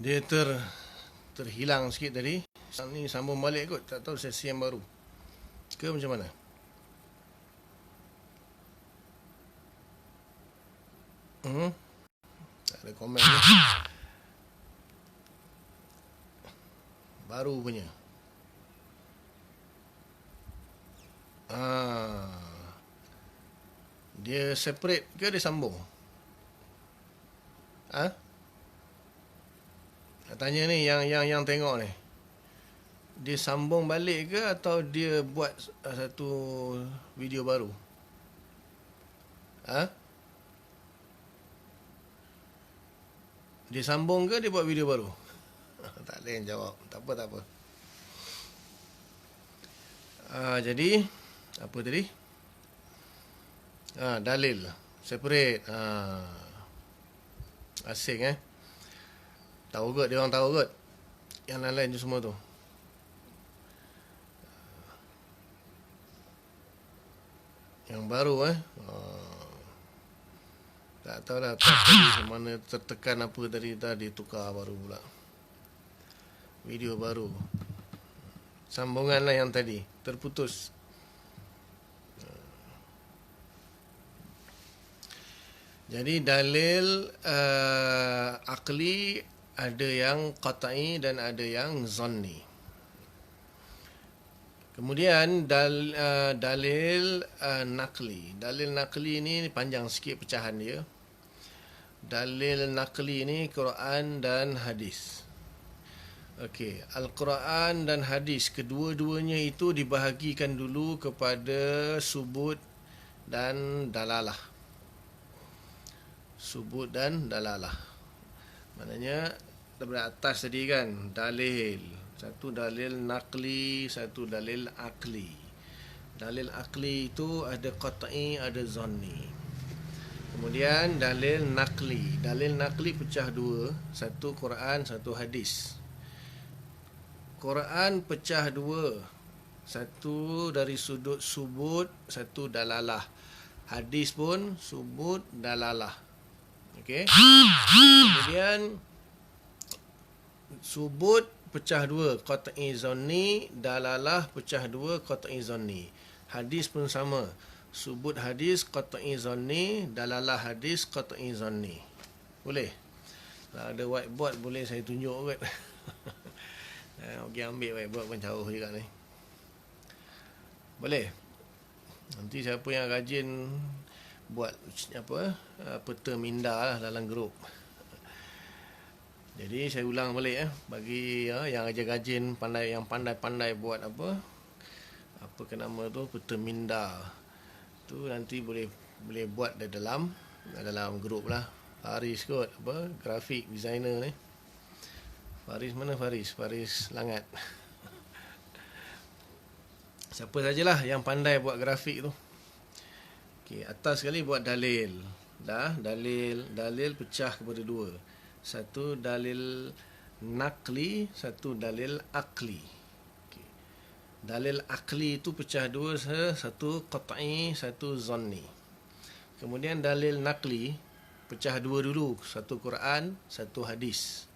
Dia terhilang sikit tadi. Ni sambung balik kot, tak tahu sesi yang baru ke macam mana. Tak ada komen ni. Baru punya. Dia separate ke dia sambung? Tanya ni yang tengok ni. Dia sambung balik ke atau dia buat satu video baru? Dia sambung ke dia buat video baru? Tak ada yang jawab. Tak apa. Jadi apa tadi? Dalil separate. Asing tahu kot, dia orang tahu kot. Yang lain-lain tu semua tu. Yang baru tak tahulah tadi mana tertekan apa tadi tukar baru pula. Video baru. Sambungan lah yang tadi terputus. Jadi dalil akli ada yang qat'i dan ada yang zanni. Kemudian dalil naqli. Dalil naqli ni panjang sikit pecahan dia. Dalil naqli ni Quran dan hadis. Okey, Al-Quran dan hadis kedua-duanya itu dibahagikan dulu kepada subut dan dalalah. Subut dan dalalah. Maknanya daripada atas tadi kan, dalil. Satu dalil naqli, satu dalil akli. Dalil akli itu ada qat'i, ada zanni. Kemudian dalil naqli. Dalil naqli pecah dua, satu Quran, satu hadis. Quran pecah dua, satu dari sudut subut, satu dalalah. Hadis pun subut, dalalah. Okey. Kemudian subut pecah dua, qat'i zanni, dalalah pecah dua, qat'i zanni. Hadis pun sama. Subut hadis qat'i zanni, dalalah hadis qat'i zanni. Boleh? Kalau ada whiteboard boleh saya tunjuk kot. Okey, ambil whiteboard pun jauh juga ni. Boleh? Nanti siapa yang rajin buat peta minda lah dalam grup. Jadi saya ulang balik bagi yang rajin-rajin yang pandai-pandai buat apa ke nama tu, peta minda tu, nanti boleh buat dalam grup lah. Faris kot, grafik designer ni. Faris mana Faris Langat. Siapa sajalah yang pandai buat grafik tu. Okey, atas sekali buat dalil. Dalil pecah kepada dua. Satu dalil naqli, satu dalil akli. Okay. Dalil akli itu pecah dua, satu qat'i, satu zanni. Kemudian dalil naqli pecah dua dulu, satu Quran, satu hadis.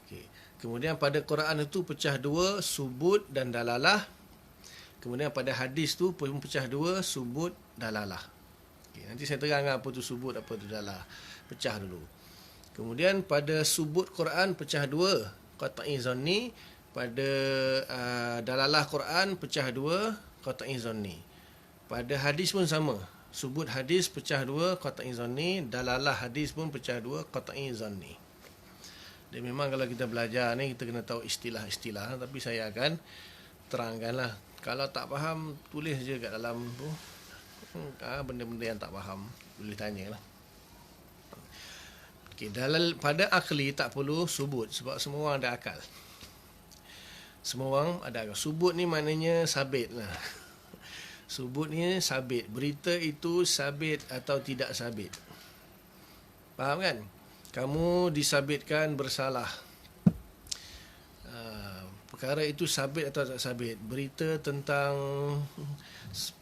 Okay. Kemudian pada Quran itu pecah dua, subut dan dalalah. Kemudian pada hadis tu pun pecah dua, subut, dalalah. Okay, nanti saya terangkan apa tu subut, apa tu dalalah. Pecah dulu. Kemudian pada subut Quran pecah dua, qat'i zanni. Pada dalalah Quran pecah dua, qat'i zanni. Pada hadis pun sama. Subut hadis pecah dua, qat'i zanni. Dalalah hadis pun pecah dua, qat'i zanni. Dan memang kalau kita belajar ni kita kena tahu istilah-istilah, tapi saya akan terangkanlah. Kalau tak faham, tulis je kat dalam tu. Benda-benda yang tak faham, boleh tanya lah. Okay, dalil pada akli tak perlu subut, sebab semua orang ada akal. Semua orang ada akal. Subut ni maknanya sabit lah. Subut ni sabit. Berita itu sabit atau tidak sabit. Faham kan? Kamu disabitkan bersalah. Perkara itu sabit atau tak sabit? Berita tentang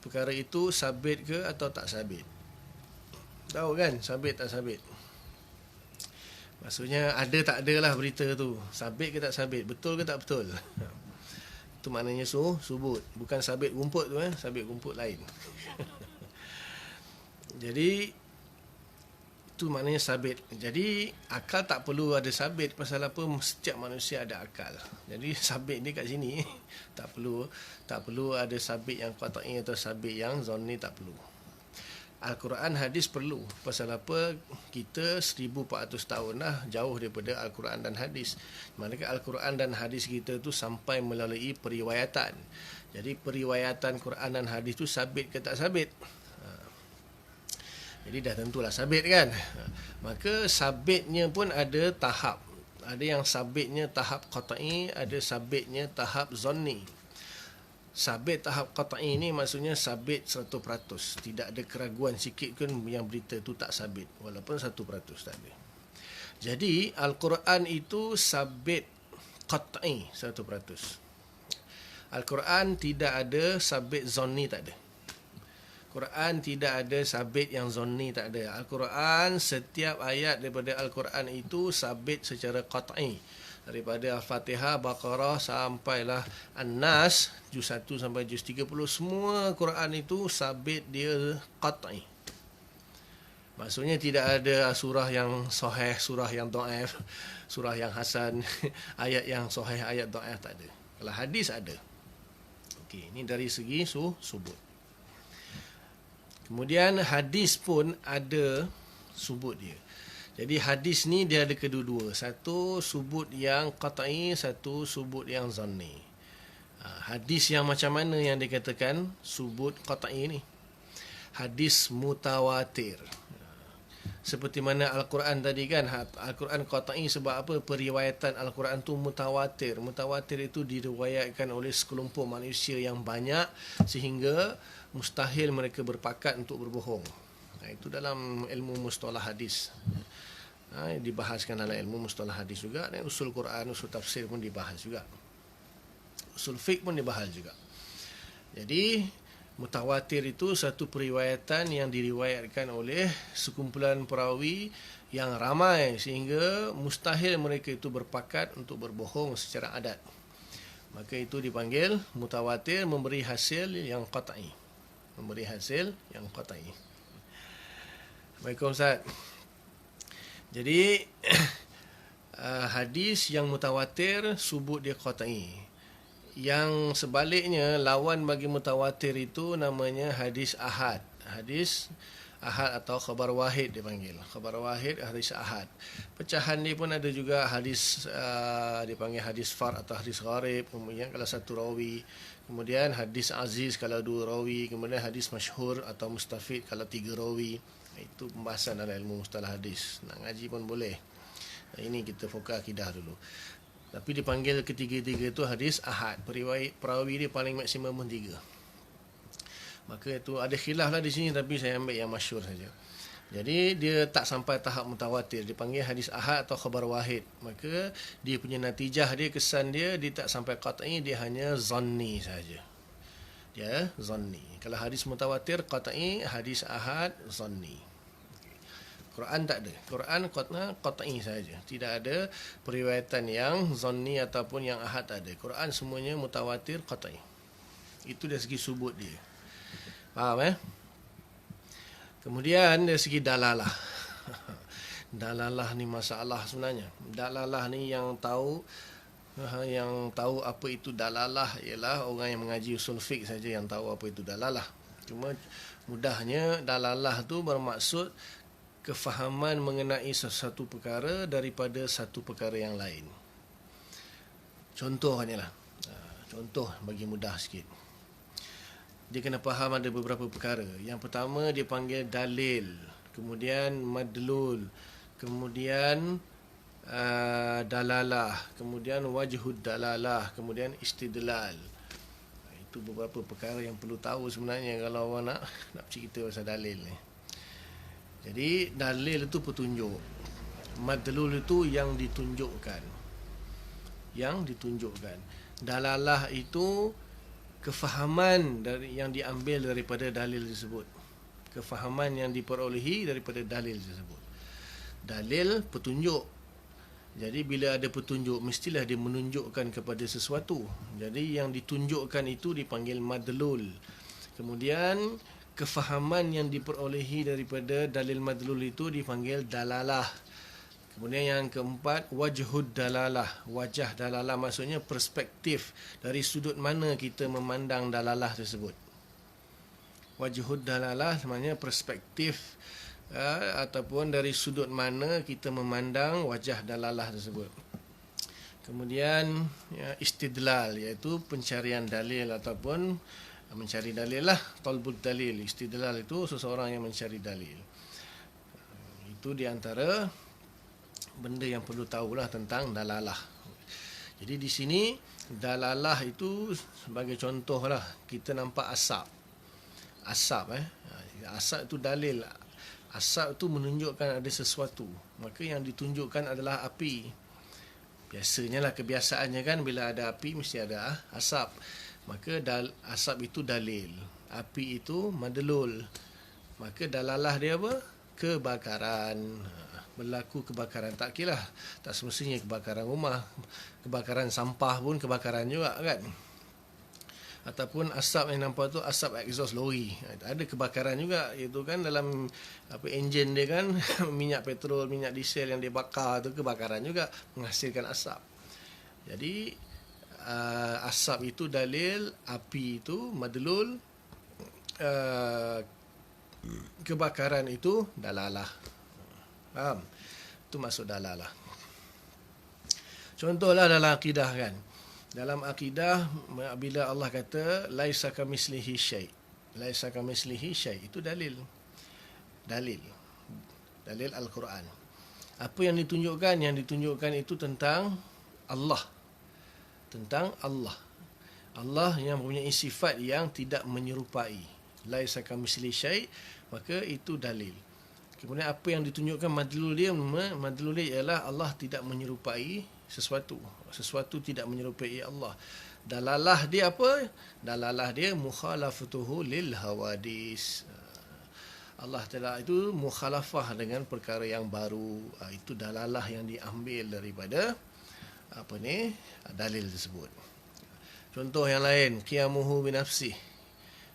perkara itu sabit ke atau tak sabit? Tahu kan? Sabit tak sabit? Maksudnya ada tak ada lah berita tu. Sabit ke tak sabit, betul ke tak betul. Itu maknanya subut. Bukan sabit rumput tu, sabit rumput lain. Jadi itu maknanya sabit. Jadi akal tak perlu ada sabit. Pasal apa? Setiap manusia ada akal. Jadi sabit ni kat sini tak perlu ada sabit yang qat'i atau sabit yang zanni, tak perlu. Al-Quran, hadis perlu. Pasal apa? Kita 1400 tahun dah jauh daripada Al-Quran dan hadis. Manakah Al-Quran dan hadis kita tu sampai melalui periwayatan. Jadi periwayatan Quran dan hadis tu sabit ke tak sabit? Jadi dah tentulah sabit kan. Maka sabitnya pun ada tahap. Ada yang sabitnya tahap qat'i, ada sabitnya tahap zanni. Sabit tahap qat'i ni maksudnya sabit 100%. Tidak ada keraguan sikit pun yang berita tu tak sabit. Walaupun 1% tak ada. Jadi Al-Quran itu sabit qat'i 100%. Al-Quran tidak ada sabit zanni, tak ada. Quran tidak ada sabit yang zanni, tak ada. Al-Quran, setiap ayat daripada Al-Quran itu sabit secara qat'i. Daripada Al-Fatihah, Baqarah sampailah An-Nas, juz 1 sampai juz 30, semua Quran itu sabit dia qat'i. Maksudnya tidak ada surah yang sahih, surah yang dhaif, surah yang hasan, ayat yang sahih, ayat dhaif, tak ada. Kalau hadis ada. Okey, ini dari segi subut. Kemudian hadis pun ada subut dia. Jadi hadis ni dia ada kedua-dua. Satu subut yang qat'i, satu subut yang zanni. Hadis yang macam mana yang dikatakan subut qat'i ni? Hadis mutawatir. Seperti mana Al-Quran tadi kan, Al-Quran qat'i sebab apa? Periwayatan Al-Quran tu mutawatir. Mutawatir itu diriwayatkan oleh sekelompok manusia yang banyak sehingga mustahil mereka berpakat untuk berbohong. Itu dalam ilmu mustalah hadis. Dibahaskan dalam ilmu mustalah hadis juga, dan usul Quran, usul tafsir pun dibahas juga. Usul fiqh pun dibahas juga. Jadi mutawatir itu satu periwayatan yang diriwayatkan oleh sekumpulan perawi yang ramai sehingga mustahil mereka itu berpakat untuk berbohong secara adat. Maka itu dipanggil mutawatir, memberi hasil yang qat'i. Memberi hasil yang qat'i. Assalamualaikum Ustaz. Jadi hadis yang mutawatir subut dia qat'i. Yang sebaliknya lawan bagi mutawatir itu namanya hadis ahad. Hadis ahad atau khabar wahid dipanggil. Khabar wahid, hadis ahad. Pecahan dia pun ada juga hadis dipanggil hadis fard atau hadis gharib. Kemudian kalau satu rawi. Kemudian hadis aziz kalau dua rawi. Kemudian hadis masyhur atau mustafid kalau tiga rawi. Itu pembahasan dalam ilmu mustalah hadis. Nak ngaji pun boleh. Ini kita fokus akidah dulu. Tapi dipanggil ketiga-tiga itu hadis ahad. Perawi dia paling maksimum pun 3. Maka itu ada khilaf lah di sini, tapi saya ambil yang masyhur saja. Jadi dia tak sampai tahap mutawatir, dipanggil hadis ahad atau khabar wahid. Maka dia punya natijah dia, kesan dia tak sampai qat'i, dia hanya zanni saja. Dia zanni. Kalau hadis mutawatir qat'i, hadis ahad zanni. Quran tak ada. Quran qat'i saja. Tidak ada periwayatan yang zanni ataupun yang ahad, tak ada. Quran semuanya mutawatir qat'i. Itu dari segi subut dia. Faham Kemudian dari segi dalalah. Dalalah ni masalah sebenarnya. Dalalah ni yang tahu apa itu dalalah ialah orang yang mengaji usul fiqh saja yang tahu apa itu dalalah. Cuma mudahnya dalalah tu bermaksud kefahaman mengenai sesuatu perkara daripada satu perkara yang lain. Contohnya lah. Contoh bagi mudah sikit. Dia kena faham ada beberapa perkara. Yang pertama dia panggil dalil, kemudian madlul, kemudian dalalah, kemudian wajhud dalalah, kemudian istidlal. Itu beberapa perkara yang perlu tahu sebenarnya kalau orang nak cerita pasal dalil ni. Jadi dalil itu petunjuk, madlul itu yang ditunjukkan. Dalalah itu kefahaman yang diambil daripada dalil tersebut. Kefahaman yang diperolehi daripada dalil tersebut. Dalil petunjuk, Jadi bila ada petunjuk, mestilah dia menunjukkan kepada sesuatu. Jadi yang ditunjukkan itu dipanggil madlul. Kemudian kefahaman yang diperolehi daripada dalil madlul itu dipanggil dalalah. Kemudian yang keempat, wajhud dalalah. Wajah dalalah maksudnya perspektif, dari sudut mana kita memandang dalalah tersebut. Wajhud dalalah maknanya perspektif, ataupun dari sudut mana kita memandang wajah dalalah tersebut. Kemudian istidlal, iaitu pencarian dalil ataupun mencari dalil lah, talbut dalil. Istidlal itu seseorang yang mencari dalil. Itu di antara benda yang perlu tahulah tentang dalalah. Jadi di sini dalalah itu sebagai contoh lah, kita nampak asap. Asap itu dalil. Asap itu menunjukkan ada sesuatu. Maka yang ditunjukkan adalah api. Biasanya lah, kebiasaannya kan, bila ada api mesti ada asap. Maka asap itu dalil. Api itu madlul. Maka dalalah dia apa? Kebakaran. Berlaku kebakaran. Tak kira, tak semestinya kebakaran rumah. Kebakaran sampah pun kebakaran juga kan. Ataupun asap yang nampak tu asap exhaust lori, ada kebakaran juga, iaitu kan dalam enjin dia kan minyak petrol, minyak diesel yang dia bakar tu kebakaran juga, menghasilkan asap. Jadi asap itu dalil, api itu madlul, kebakaran itu dalalah. Faham? Itu maksud dalalah. Contohlah dalam akidah kan. Dalam akidah, bila Allah kata laisa kamislihi syai', laisa kamislihi syai', itu dalil Al-Quran. Apa yang ditunjukkan? Yang ditunjukkan itu tentang Allah. Allah yang mempunyai sifat yang tidak menyerupai. Laisa kamislihi syai', maka itu dalil. Kemudian apa yang ditunjukkan madlul dia ialah Allah tidak menyerupai sesuatu tidak menyerupai Allah. Dalalah dia apa? Dalalah dia mukhalafatuhu lil hawadis. Allah Taala itu mukhalafah dengan perkara yang baru. Itu dalalah yang diambil daripada dalil tersebut. Contoh yang lain, qiyamuhu binafsih.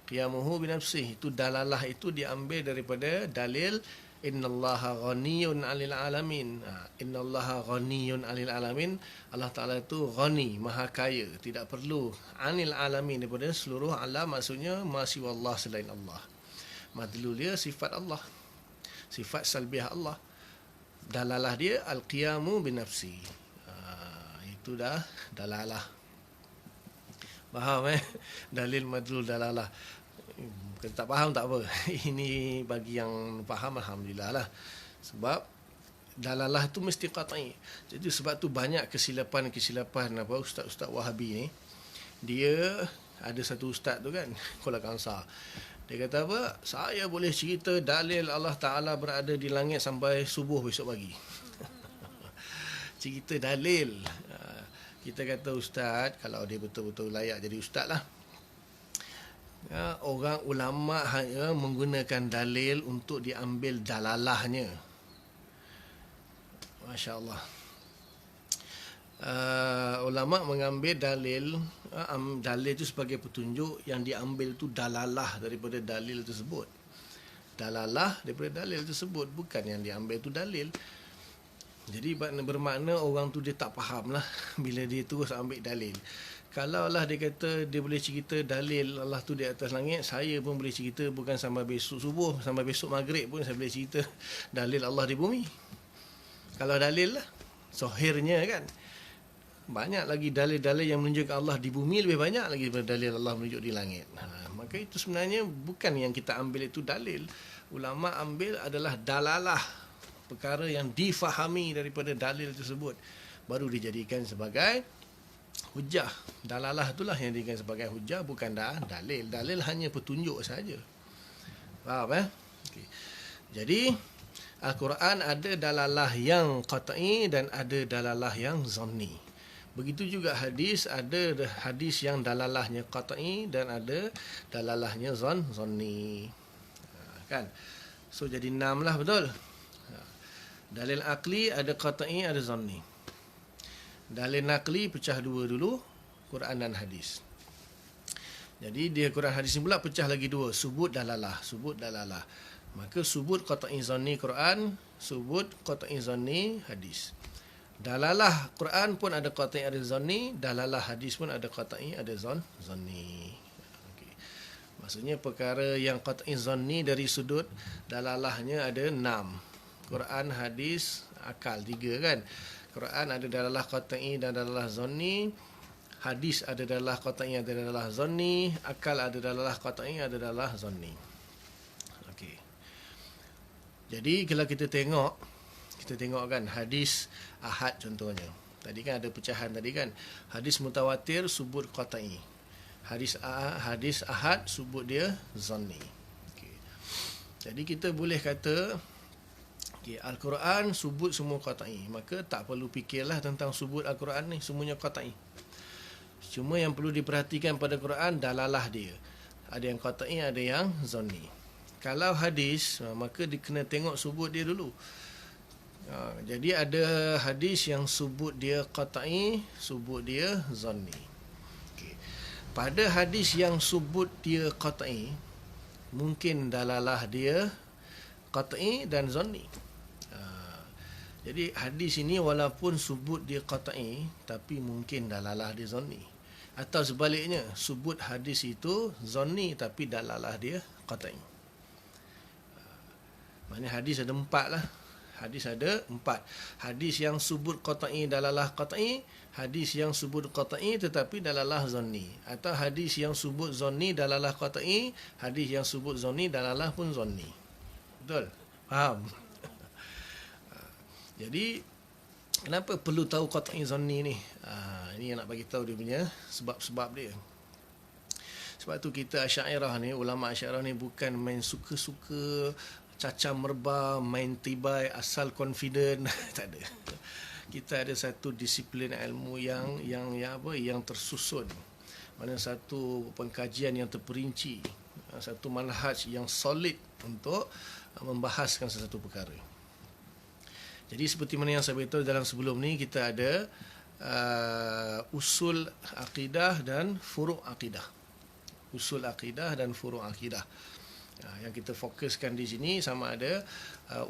Qiyamuhu binafsih itu dalalah itu diambil daripada dalil innallaha ghaniyun 'anil alamin. Innallaha ghaniyun 'anil alamin. Allah Taala itu ghani, maha kaya, tidak perlu 'anil alamin, daripada seluruh alam, maksudnya masih Allah selain Allah. Madlul dia sifat Allah, sifat salbiah Allah. Dalalah dia al-qiyamu binafsi. Itu dah dalalah. Faham dalil madlul dalalah. Kalau tak faham tak apa. Ini bagi yang faham alhamdulillah lah. Sebab dalalah tu mesti qat'i. Jadi sebab tu banyak kesilapan ustaz-ustaz Wahabi ni. Dia ada satu ustaz tu kan, Kuala Kangsar. Dia kata apa? Saya boleh cerita dalil Allah Taala berada di langit sampai subuh besok pagi. Cerita dalil. Kita kata ustaz, kalau dia betul-betul layak jadi ustaz lah. Orang ulama hanya menggunakan dalil untuk diambil dalalahnya. Masya Allah. Ulama mengambil dalil itu sebagai petunjuk, yang diambil itu dalalah daripada dalil tersebut. Dalalah daripada dalil tersebut, bukan yang diambil itu dalil. Jadi bermakna orang tu dia tak faham lah bila dia terus ambil dalil. Kalau lah dia kata dia boleh cerita dalil Allah tu di atas langit, saya pun boleh cerita bukan sampai besok subuh, sampai besok maghrib pun saya boleh cerita dalil Allah di bumi. Kalau dalil lah, zahirnya kan. Banyak lagi dalil-dalil yang menunjukkan Allah di bumi, lebih banyak lagi daripada dalil Allah menunjuk di langit. Maka itu sebenarnya bukan yang kita ambil itu dalil. Ulama ambil adalah dalalah, perkara yang difahami daripada dalil tersebut, baru dijadikan sebagai hujah. Dalalah itulah yang dijadikan sebagai hujah, bukan dalil. Dalil hanya petunjuk saja. Faham Okay. Jadi Al-Quran ada dalalah yang qat'i dan ada dalalah yang zanni. Begitu juga hadis, ada hadis yang dalalahnya qat'i dan ada dalalahnya zanni. Kan? So jadi 6 lah, betul? Dalil akli ada qat'i, ada zanni. Dalil naqli pecah dua dulu, Quran dan hadis. Jadi dia Quran hadis ni pula pecah lagi dua, subut dalalah, Maka subut qat'i zanni Quran, subut qat'i zanni hadis. Dalalah Quran pun ada qat'i ada zanni, dalalah hadis pun ada qat'i ada zanni. Okey. Maksudnya perkara yang qat'i zanni dari sudut dalalahnya ada 6. Quran, hadis, akal 3 kan. Quran ada dalalah qat'i dan dalalah zanni, hadis ada dalalah qat'i ada dalalah zanni, akal ada dalalah qat'i ada dalalah zanni. Okey. Jadi kalau kita tengok kan hadis ahad contohnya. Tadi kan ada pecahan tadi kan. Hadis mutawatir subut qat'i. Hadis ahad subut dia zanni. Okey. Jadi kita boleh kata Al-Quran subut semua qat'i. Maka tak perlu fikirlah tentang subut Al-Quran ni, semuanya qat'i. Cuma yang perlu diperhatikan pada Quran dalalah dia. Ada yang qat'i, ada yang zanni. Kalau hadis, maka kena tengok subut dia dulu. Jadi ada hadis yang subut dia qat'i, subut dia zanni. Okay. Pada hadis yang subut dia qat'i, mungkin dalalah dia qat'i dan zanni. Jadi hadis ini walaupun subut dia qat'i, tapi mungkin dalalah dia zanni. Atau sebaliknya, subut hadis itu zanni tapi dalalah dia qat'i. Maknanya hadis ada 4 lah. Hadis ada 4. Hadis yang subut qat'i dalalah qat'i, hadis yang subut qat'i tetapi dalalah zanni, atau hadis yang subut zanni dalalah qat'i, hadis yang subut zanni dalalah pun zanni. Betul? Faham? Jadi kenapa perlu tahu qat'i zanni ni? Ini yang nak bagi tahu dia punya sebab-sebab dia. Sebab tu kita Asy'ariyah ni, ulama Asy'ariyah ni bukan main suka-suka cacam merbah, main tibai, asal confident. Tak ada. Kita ada satu disiplin ilmu yang tersusun. Mana satu pengkajian yang terperinci, satu manhaj yang solid untuk membahaskan sesuatu perkara. Jadi seperti mana yang saya beritahu dalam sebelum ni, kita ada usul akidah dan furu' akidah. Usul akidah dan furu' akidah. Yang kita fokuskan di sini sama ada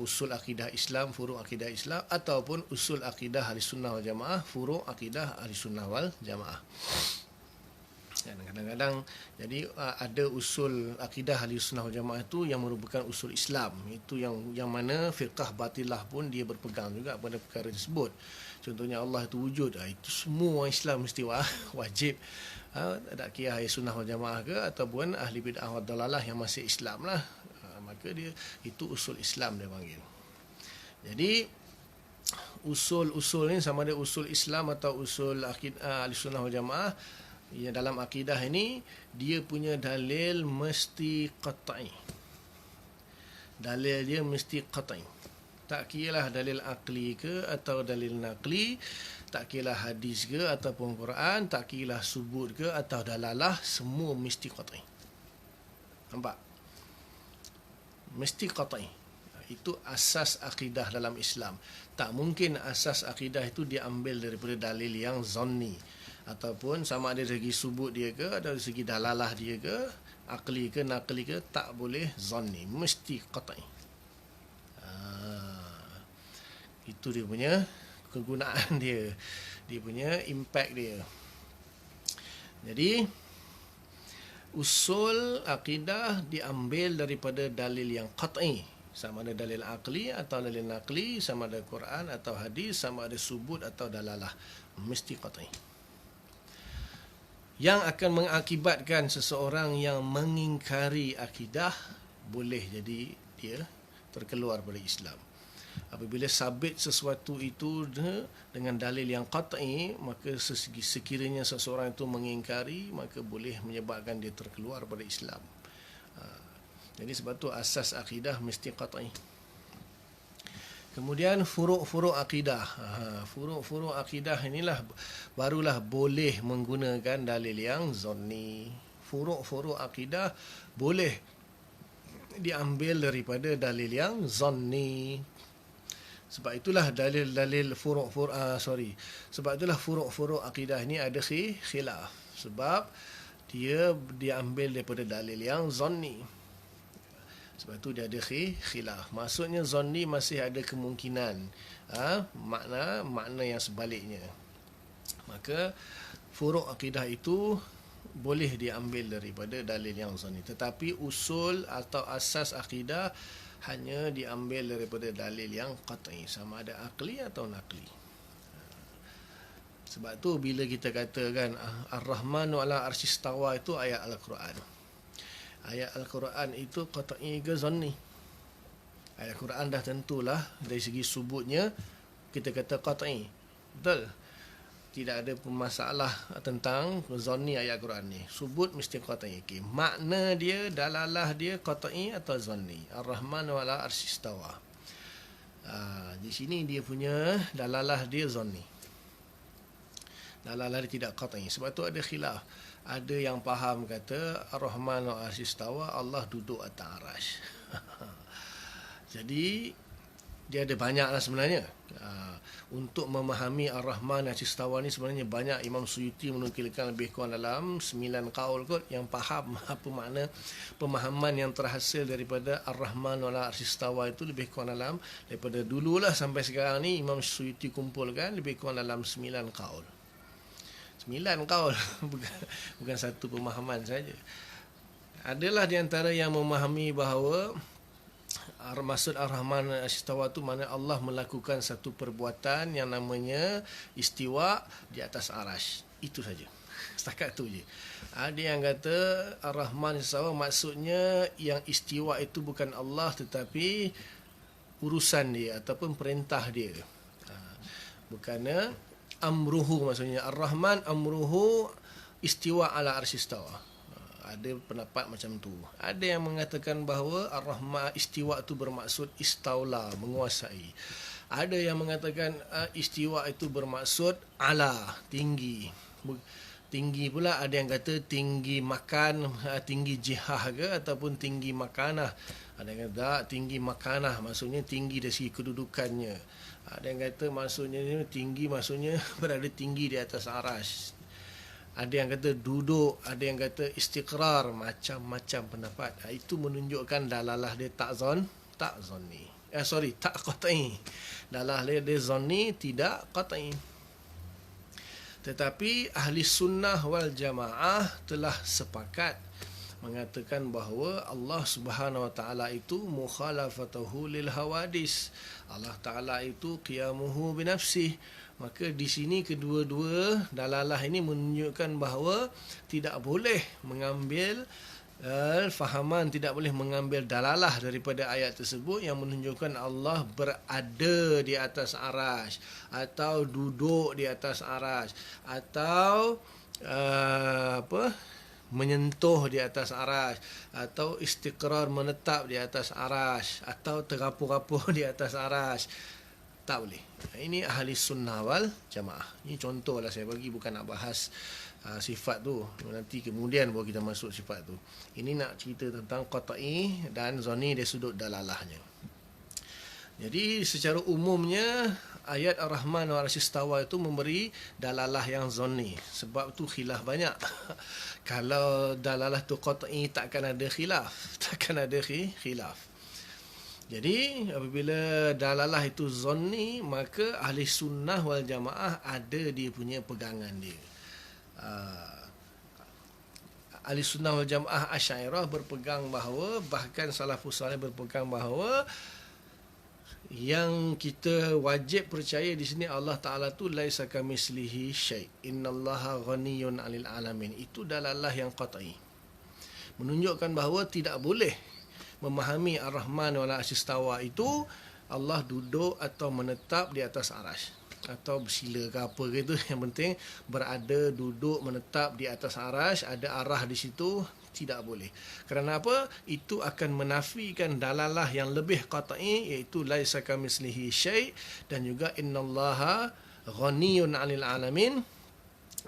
usul akidah Islam, furu' akidah Islam, ataupun usul akidah Ahlussunnah wal Jamaah, furu' akidah Ahlussunnah wal Jamaah. Dan kadang-kadang jadi ada usul akidah Ahlussunnah wal Jamaah itu yang merupakan usul Islam. Itu yang mana firqah batilah pun dia berpegang juga pada perkara tersebut. Contohnya Allah itu wujud. Itu semua orang Islam mesti wajib. Tak kira ahli sunnah wal jamaah ke ataupun ahli bid'ah wal dalalah yang masih Islam lah. Maka dia itu usul Islam dia panggil. Jadi usul-usul ni sama ada usul Islam atau usul ahli sunnah wal jamaah. Ya, dalam akidah ini dia punya dalil mesti qat'i. Dalil dia mesti qat'i. Tak kiralah dalil akli ke atau dalil naqli, tak kiralah hadis ke ataupun Quran, tak kiralah subut ke atau dalalah, semua mesti qat'i. Nampak? Mesti qat'i. Itu asas akidah dalam Islam. Tak mungkin asas akidah itu diambil daripada dalil yang zanni, ataupun sama ada dari segi subut dia ke atau dari segi dalalah dia ke, akli ke naqli ke, tak boleh zanni, mesti qat'i. Itu dia punya kegunaan dia punya impact dia. Jadi usul akidah diambil daripada dalil yang qat'i, sama ada dalil akli atau dalil naqli, sama ada Quran atau hadis, sama ada subut atau dalalah, mesti qat'i. Yang akan mengakibatkan seseorang yang mengingkari akidah boleh jadi dia terkeluar dari Islam. Apabila sabit sesuatu itu dengan dalil yang qat'i, maka sekiranya seseorang itu mengingkari, maka boleh menyebabkan dia terkeluar dari Islam. Jadi sebab tu asas akidah mesti qat'i. Kemudian furu' akidah. Furu' akidah inilah barulah boleh menggunakan dalil yang zanni. Furu' akidah boleh diambil daripada dalil yang zanni. Sebab itulah dalil-dalil sebab itulah furuk-furuk akidah ni ada khilaf. Sebab dia diambil daripada dalil yang zanni. Sebab tu dia ada khilaf. Maksudnya zanni masih ada kemungkinan makna yang sebaliknya. Maka furuk akidah itu boleh diambil daripada dalil yang zanni. Tetapi usul atau asas akidah hanya diambil daripada dalil yang qat'i, sama ada akli atau nakli. Sebab tu bila kita katakan Ar-Rahmanu ala arsyistawa itu ayat Al-Quran. Ayat Al-Quran itu qat'i ke zanni? Ayat Al-Quran dah tentulah dari segi subutnya kita kata qat'i. Betul? Tidak ada masalah tentang zanni ayat Quran ni. Subut mesti qat'i. Okay. Makna dia, dalalah dia qat'i atau zanni. Ar-Rahman wala arsyistawa. Di sini dia punya dalalah dia zanni. Dalalah dia tidak qat'i. Sebab tu ada khilaf. Ada yang faham kata Ar-Rahman wala arsyistawa, Allah duduk atas arasy. Jadi dia ada banyak lah sebenarnya. Untuk memahami Ar-Rahman Arsyistawa ni sebenarnya banyak. Imam Suyuti menukilkan lebih kurang dalam 9 qaul kot yang faham apa makna pemahaman yang terhasil daripada Ar-Rahman wala Arsyistawa itu lebih kurang dalam, daripada dululah sampai sekarang ni Imam Suyuti kumpulkan lebih kurang dalam 9 qaul. 9 qaul bukan satu pemahaman saja. Adalah di antara yang memahami bahawa maksud Ar-Rahman Arsyistawa itu mana Allah melakukan satu perbuatan yang namanya istiwa di atas arasy. Itu saja. Setakat tu je. Ada yang kata Ar-Rahman Arsyistawa maksudnya yang istiwa itu bukan Allah tetapi urusan dia ataupun perintah dia. Bukannya amruhu, maksudnya Ar-Rahman amruhu istiwa ala arsyistawa. Ada pendapat macam tu. Ada yang mengatakan bahawa Ar-Rahman istiwa itu bermaksud istaula, menguasai. Ada yang mengatakan istiwa itu bermaksud ala, tinggi. Tinggi pula ada yang kata tinggi makan, tinggi jihah ke ataupun tinggi makanah. Ada yang kata tinggi makanah maksudnya tinggi dari segi kedudukannya. Ada yang kata maksudnya tinggi maksudnya berada tinggi di atas arasy. Ada yang kata duduk, ada yang kata istiqrar, macam-macam pendapat. Itu menunjukkan dalalah dia tak zanni. Tak qat'i. Dalalah dia zanni, tidak qat'i. Tetapi ahli sunnah wal jamaah telah sepakat mengatakan bahawa Allah Subhanahu wa taala itu mukhalafatuhu lil hawadis. Allah Taala itu qiyamuhu binafsih. Maka di sini kedua-dua dalalah ini menunjukkan bahawa tidak boleh mengambil fahaman, tidak boleh mengambil dalalah daripada ayat tersebut yang menunjukkan Allah berada di atas arasy atau duduk di atas arasy atau menyentuh di atas arasy atau istiqrar menetap di atas arasy atau terapu-rapu di atas arasy. Tak boleh. Ini ahli sunnah wal jamaah. Ini contoh lah saya bagi, bukan nak bahas sifat tu. Nanti kemudian baru kita masuk sifat tu. Ini nak cerita tentang qat'i dan zanni dari sudut dalalahnya. Jadi secara umumnya ayat Ar-Rahman wa Arsyistawa itu memberi dalalah yang zanni. Sebab tu khilaf banyak. Kalau dalalah tu qat'i takkan ada khilaf. Jadi apabila dalalah itu zanni, maka ahli sunnah wal jamaah ada dia punya pegangan dia. Ahli sunnah wal jamaah Asy'ariyah berpegang bahawa, bahkan salafus salih berpegang bahawa yang kita wajib percaya di sini Allah Taala tu laisa kamitslihi syai'. Innallaha ghaniyyun 'anil 'alamin. Itu dalalah yang qat'i. Menunjukkan bahawa tidak boleh memahami Ar-Rahman wala Arsyistawa itu Allah duduk atau menetap di atas arasy atau bersila ke apa ke itu, yang penting berada, duduk, menetap di atas arasy, ada arah di situ, tidak boleh. Kerana apa? Itu akan menafikan dalalah yang lebih qat'i, iaitu laisa kamitslihi syai' dan juga innallaha ghaniyyun 'anil 'alamin.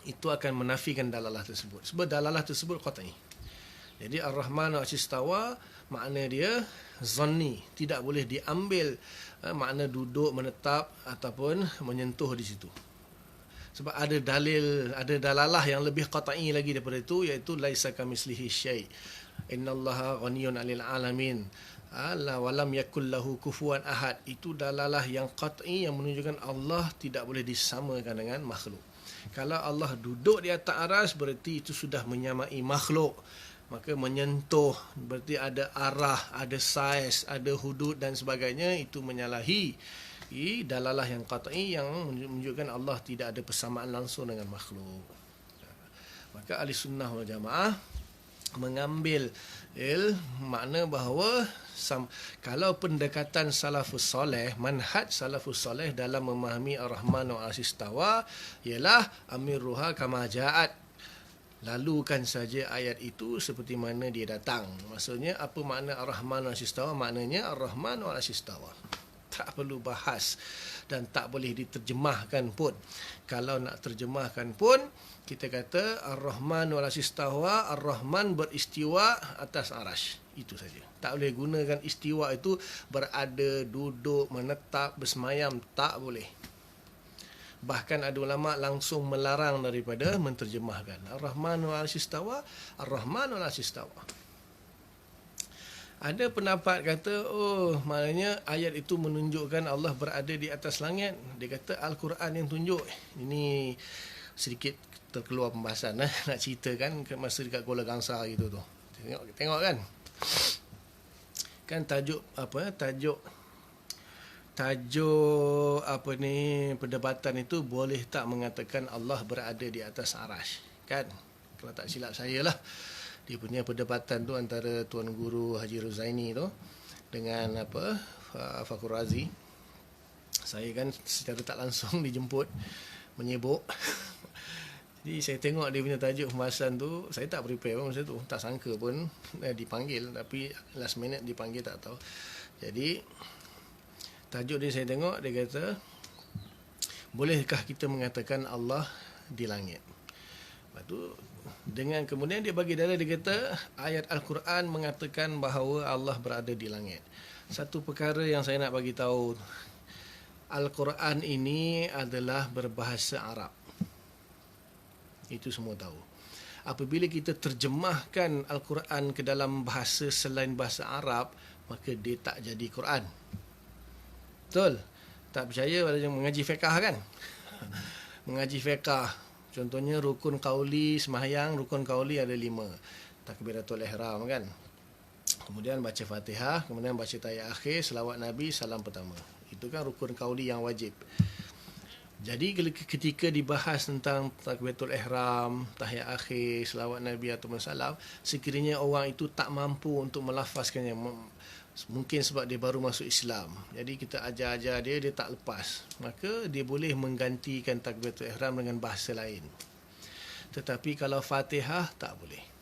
Itu akan menafikan dalalah tersebut sebab dalalah tersebut qat'i. Jadi Ar-Rahman wa Arsyistawa makna dia zanni, tidak boleh diambil makna duduk, menetap ataupun menyentuh di situ. Sebab ada dalil, ada dalalah yang lebih qat'i lagi daripada itu, iaitu laisa kamislihi syai'. Innallaha ghaniyun 'anil 'alamin. La walam yakul lahu kufuwan ahad. Itu dalalah yang qat'i yang menunjukkan Allah tidak boleh disamakan dengan makhluk. Kalau Allah duduk di atas aras, berarti itu sudah menyamai makhluk. Maka menyentuh berarti ada arah, ada saiz, ada hudud dan sebagainya, itu menyalahi dalalah yang qat'i yang menunjukkan Allah tidak ada persamaan langsung dengan makhluk. Maka ahli sunnah wal jamaah mengambil makna bahawa kalau pendekatan salafus soleh, manhaj salafus soleh dalam memahami ar-Rahman wa al-Istawa ialah amirruha kama ja'at, lalukan saja ayat itu seperti mana dia datang. Maksudnya apa makna ar-Rahman wa al-Istawa? Maknanya ar-Rahman wa al-Istawa, tak perlu bahas dan tak boleh diterjemahkan pun. Kalau nak terjemahkan pun, kita kata Ar-Rahman wal istawa, Ar-Rahman beristiwa atas arash. Itu saja. Tak boleh gunakan istiwa itu berada, duduk, menetap, bersemayam. Tak boleh. Bahkan ada ulama langsung melarang daripada menterjemahkan Ar-Rahman wal istawa, Ar-Rahman wal istawa. Ada pendapat kata, maknanya ayat itu menunjukkan Allah berada di atas langit. Dia kata Al-Quran yang tunjuk. Ini sedikit terkeluar pembahasan nak ceritakan masa dekat Kuala Kangsar gitu tu. Tengok kan. Kan tajuk apa ni perdebatan itu, boleh tak mengatakan Allah berada di atas arash, kan? Kalau tak silap saya lah, dia punya perdebatan tu antara Tuan Guru Haji Ruzaini tu dengan Fakhur Razi. Saya kan secara tak langsung dijemput menyebuk. Jadi saya tengok dia punya tajuk pembahasan tu, saya tak prepare pun masa tu, tak sangka pun dipanggil, tapi last minute dipanggil, tak tahu. Jadi tajuk dia saya tengok, dia kata bolehkah kita mengatakan Allah di langit. Lepas tu dengan kemudian dia bagi dalil, dia kata ayat Al-Quran mengatakan bahawa Allah berada di langit. Satu perkara yang saya nak bagi tahu, Al-Quran ini adalah berbahasa Arab. Itu semua tahu. Apabila kita terjemahkan Al-Quran ke dalam bahasa selain bahasa Arab, maka dia tak jadi Quran. Betul? Tak percaya pada yang mengaji fiqh kan? Mengaji fiqh, contohnya rukun qauli sembahyang, rukun qauli ada 5. Takbiratul ihram kan? Kemudian baca Fatihah, kemudian baca tahiyat akhir, selawat Nabi, salam pertama. Itu kan rukun qauli yang wajib. Jadi ketika dibahas tentang takbiratul ihram, tahiyat akhir, selawat Nabi atau salam, sekiranya orang itu tak mampu untuk melafazkannya, mungkin sebab dia baru masuk Islam, jadi kita ajar-ajar dia tak lepas, maka dia boleh menggantikan takbiratul ihram dengan bahasa lain. Tetapi kalau Fatihah tak boleh.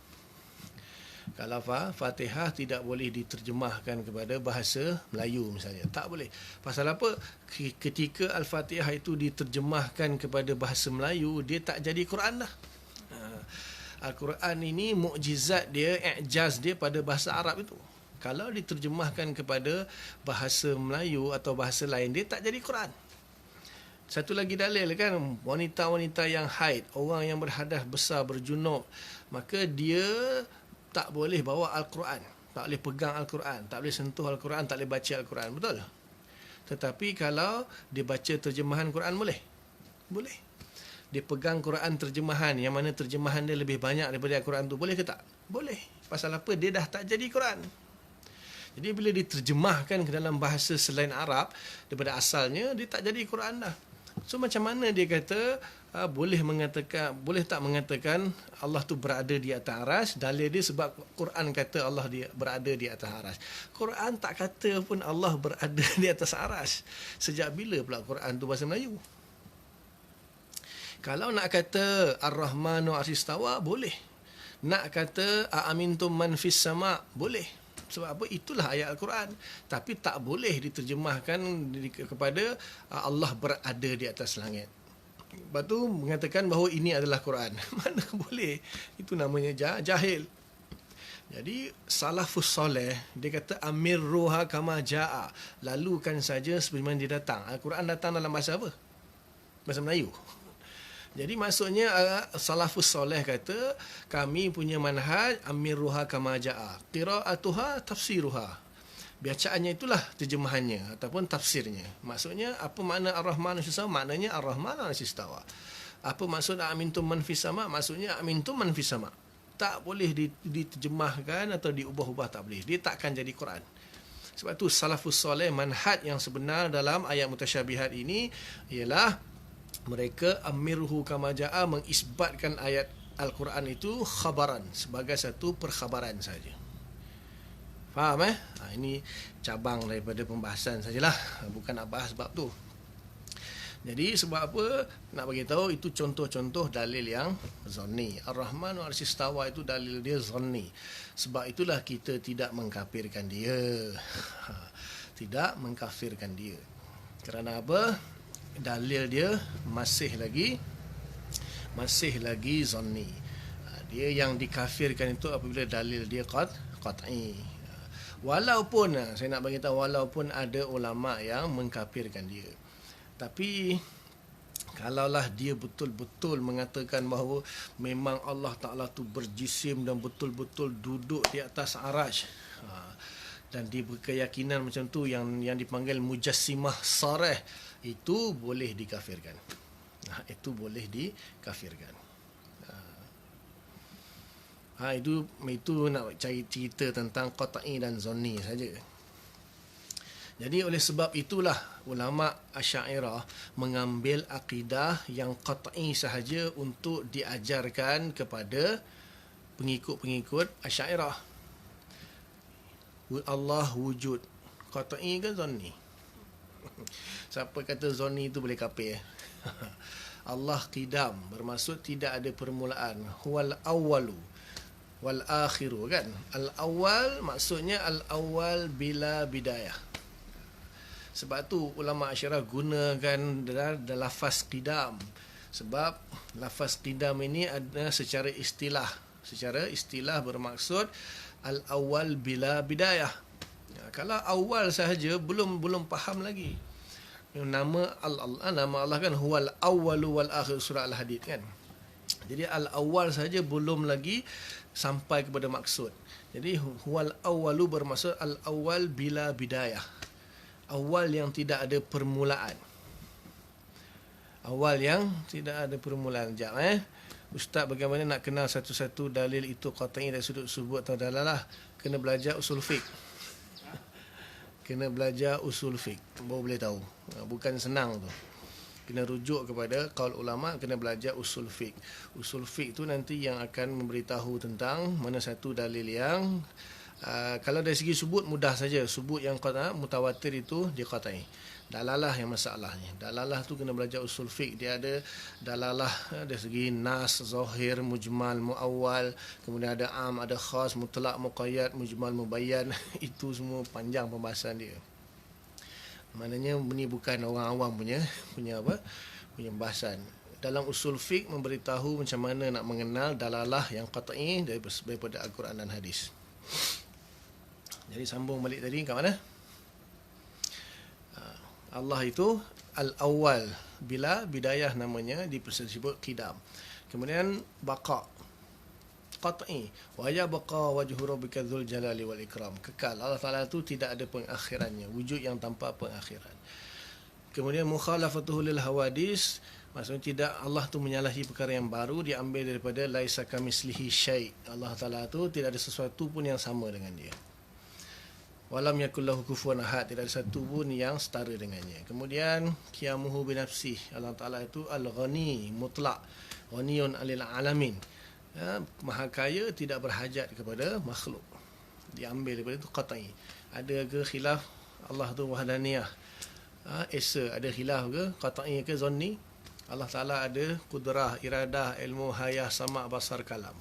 Kalau Fatihah tidak boleh diterjemahkan kepada bahasa Melayu misalnya. Tak boleh. Pasal apa? Ketika Al-Fatihah itu diterjemahkan kepada bahasa Melayu, dia tak jadi Quran dah. Al-Quran ini mukjizat dia, i'jaz dia pada bahasa Arab itu. Kalau diterjemahkan kepada bahasa Melayu atau bahasa lain, dia tak jadi Quran. Satu lagi dalil kan, wanita-wanita yang haid, orang yang berhadas besar, berjunub, maka dia tak boleh bawa Al-Quran, tak boleh pegang Al-Quran, tak boleh sentuh Al-Quran, tak boleh baca Al-Quran, betul? Tetapi kalau dia baca terjemahan Quran, boleh? Boleh. Dia pegang Quran terjemahan, yang mana terjemahan dia lebih banyak daripada Al-Quran tu, boleh ke tak? Boleh. Pasal apa? Dia dah tak jadi Quran. Jadi bila diterjemahkan ke dalam bahasa selain Arab daripada asalnya, dia tak jadi Quran dah. So macam mana dia kata boleh tak mengatakan Allah tu berada di atas aras? Dalil dia sebab Quran kata Allah berada di atas aras. Quran tak kata pun Allah berada di atas aras. Sejak bila pula Quran tu bahasa Melayu? Kalau nak kata Ar-Rahmanu Ar-Istawa, boleh. Nak kata Aamintum man fis sama, boleh. Sebab apa? Itulah ayat Al-Quran. Tapi tak boleh diterjemahkan kepada Allah berada di atas langit. Lepas tu mengatakan bahawa ini adalah Quran. Mana boleh? Itu namanya jahil. Jadi salafus soleh dia kata amirruha kama jaa, lalukan saja sebagaimana dia datang. Al-Quran datang dalam bahasa apa? Bahasa Melayu. Jadi maksudnya salafus soleh kata kami punya manhaj amirruha kama jaa, qiraatuha tafsiruha. Bacaannya itulah terjemahannya ataupun tafsirnya. Maksudnya apa makna Ar-Rahman As-Istawa? Maknanya Ar-Rahman As-Istawa. Apa maksud amintum man fis sama? Maksudnya amintum man fis sama. Tak boleh diterjemahkan atau diubah-ubah, tak boleh. Dia takkan jadi Quran. Sebab tu salafus soleh manhaj yang sebenar dalam ayat mutasyabihat ini ialah mereka amirhu kama jaa, mengisbatkan ayat Al-Quran itu khabaran, sebagai satu perkhabaran saja. Faham ini cabang daripada pembahasan sajalah, bukan nak bahas bab tu. Jadi sebab apa nak bagi tahu itu contoh-contoh dalil yang zanni. Ar-Rahman Al-Istawa itu dalil dia zanni. Sebab itulah kita tidak mengkafirkan dia. Tidak mengkafirkan dia. Kerana apa? Dalil dia masih lagi zanni. Dia yang dikafirkan itu apabila dalil dia qat'i. Walaupun saya nak bagi tahu, walaupun ada ulama yang mengkafirkan dia, tapi kalaulah dia betul-betul mengatakan bahawa memang Allah Ta'ala tu berjisim dan betul-betul duduk di atas arasy, dan dia berkeyakinan macam tu, yang dipanggil mujassimah sarih, itu boleh dikafirkan. Itu boleh dikafirkan. Itu nak cari cerita tentang qat'i dan zanni saja. Jadi oleh sebab itulah ulama Asy'ariyah mengambil akidah yang qat'i sahaja untuk diajarkan kepada pengikut-pengikut Asy'ariyah. Allah wujud, qat'i ke zanni? Siapa kata zanni itu boleh kafir? Allah qidam, bermaksud tidak ada permulaan. Huwal awwalu wal akhiru, kan? Al-awwal maksudnya al-awwal bila bidayah. Sebab tu ulama Asy'ariyah gunakan lafaz qidam. Sebab lafaz qidam ini ada secara istilah. Secara istilah bermaksud al-awwal bila bidayah. Kalau awal sahaja belum faham lagi. Nama Allah kan huwal awwalu wal akhir, surah Al-Hadid kan. Jadi al-awwal saja belum lagi sampai kepada maksud. Jadi huwal awwalu bermaksud al-awwal bila bidayah. Awal yang tidak ada permulaan. Awal yang tidak ada permulaan. Sekejap Ustaz, bagaimana nak kenal satu-satu dalil itu qat'i dari sudut subut atau dalalah? Kena belajar usul fiqh. Kena belajar usul fiqh baru boleh tahu. Bukan senang tu. Kena rujuk kepada qaul ulama, kena belajar usul fiqh. Usul fiqh tu nanti yang akan memberitahu tentang mana satu dalil yang kalau dari segi subut mudah saja. Subut yang mutawatir itu dia qat'i. Dalalah yang masalahnya. Dalalah tu kena belajar usul fiqh. Dia ada dalalah dari segi nas, zahir, mujmal, muawwal, kemudian ada am, ada khas, mutlak, muqayyad, mujmal, mubayyan. Itu semua panjang pembahasan dia. Maknanya ini bukan orang awam punya bahasan. Dalam usul fiqh memberitahu macam mana nak mengenal dalalah yang qat'i daripada Al-Quran dan hadis. Jadi sambung balik tadi kat mana? Allah itu al-awwal bila bidayah, namanya disebut qidam. Kemudian baqa, qat'i, wa yabqa wajhu rabbika dzul jalali wal ikram, kekal. Allah Taala itu tidak ada pengakhirannya, wujud yang tanpa pengakhiran. Kemudian mukhalafatuhu lil hawadis, maksudnya tidak, Allah tu menyalahi perkara yang baru, diambil daripada laisa kamislihi syai'. Allah Taala tu tidak ada sesuatu pun yang sama dengan dia. Walam yakul lahu kufuwan ahad, tidak ada satu pun yang setara dengannya. Kemudian qiyamuhu binafsih, Allah Taala itu al-ghani mutlak, ghaniyun 'alil alamin, maha kaya, tidak berhajat kepada makhluk. Diambil daripada itu qat'i. Ada ke khilaf Allah tu wahdaniyah? Esa ada khilaf ke qat'i ke zanni? Allah Taala ada kudrah, iradah, ilmu, hayah, sama', basar, kalam.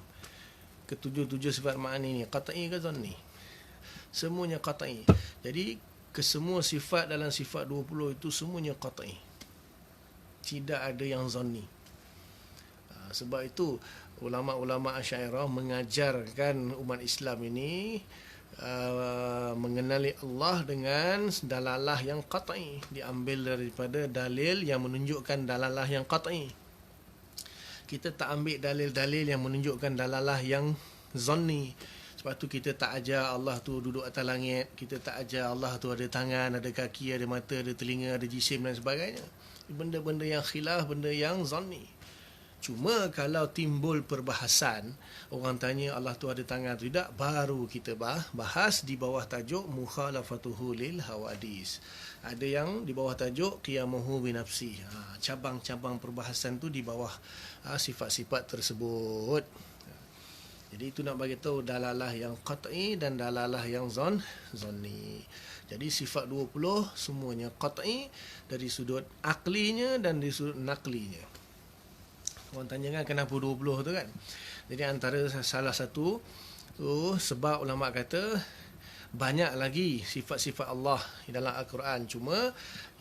Ketujuh-tujuh sifat ma'ani ni qat'i ke zanni? Semuanya qat'i. Jadi kesemua sifat dalam sifat 20 itu semuanya qat'i. Tidak ada yang zanni. Sebab itu ulama-ulama Asy'ariyah mengajarkan umat Islam ini mengenali Allah dengan dalalah yang qat'i, diambil daripada dalil yang menunjukkan dalalah yang qat'i. Kita tak ambil dalil-dalil yang menunjukkan dalalah yang zanni. Sebab tu kita tak ajar Allah tu duduk atas langit, kita tak ajar Allah tu ada tangan, ada kaki, ada mata, ada telinga, ada jisim dan sebagainya. Benda-benda yang khilaf, benda yang zanni. Cuma kalau timbul perbahasan, orang tanya Allah tu ada tangan atau tidak, baru kita bahas di bawah tajuk mukhalafatuhu lil hawadis. Ada yang di bawah tajuk qiyamuhu bi nafsi. Cabang-cabang perbahasan tu di bawah sifat-sifat tersebut. Jadi itu nak bagi tahu dalalah yang qat'i dan dalalah yang zanni. Jadi sifat 20 semuanya qat'i dari sudut aklinya dan dari sudut naklinya. Orang tanya kan kenapa 20 tu kan. Jadi antara salah satu sebab ulama kata banyak lagi sifat-sifat Allah dalam Al-Quran. Cuma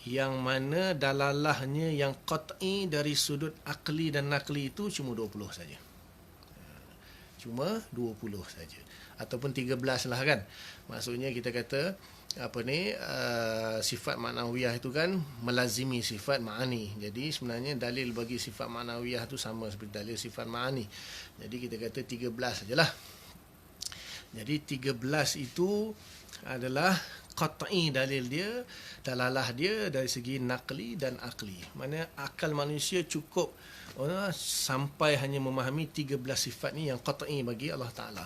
yang mana dalalahnya yang qat'i dari sudut akli dan nakli itu cuma 20 saja. Cuma 20 saja. Ataupun 13 lah kan. Maksudnya kita kata sifat ma'nawiyah itu kan melazimi sifat ma'ani. Jadi sebenarnya dalil bagi sifat ma'nawiyah itu sama seperti dalil sifat ma'ani. Jadi kita kata 13 sajalah. Jadi 13 itu adalah qat'i dalil dia, dalalah dia dari segi nakli dan akli. Mana akal manusia cukup sampai hanya memahami 13 sifat ni yang qat'i bagi Allah Ta'ala.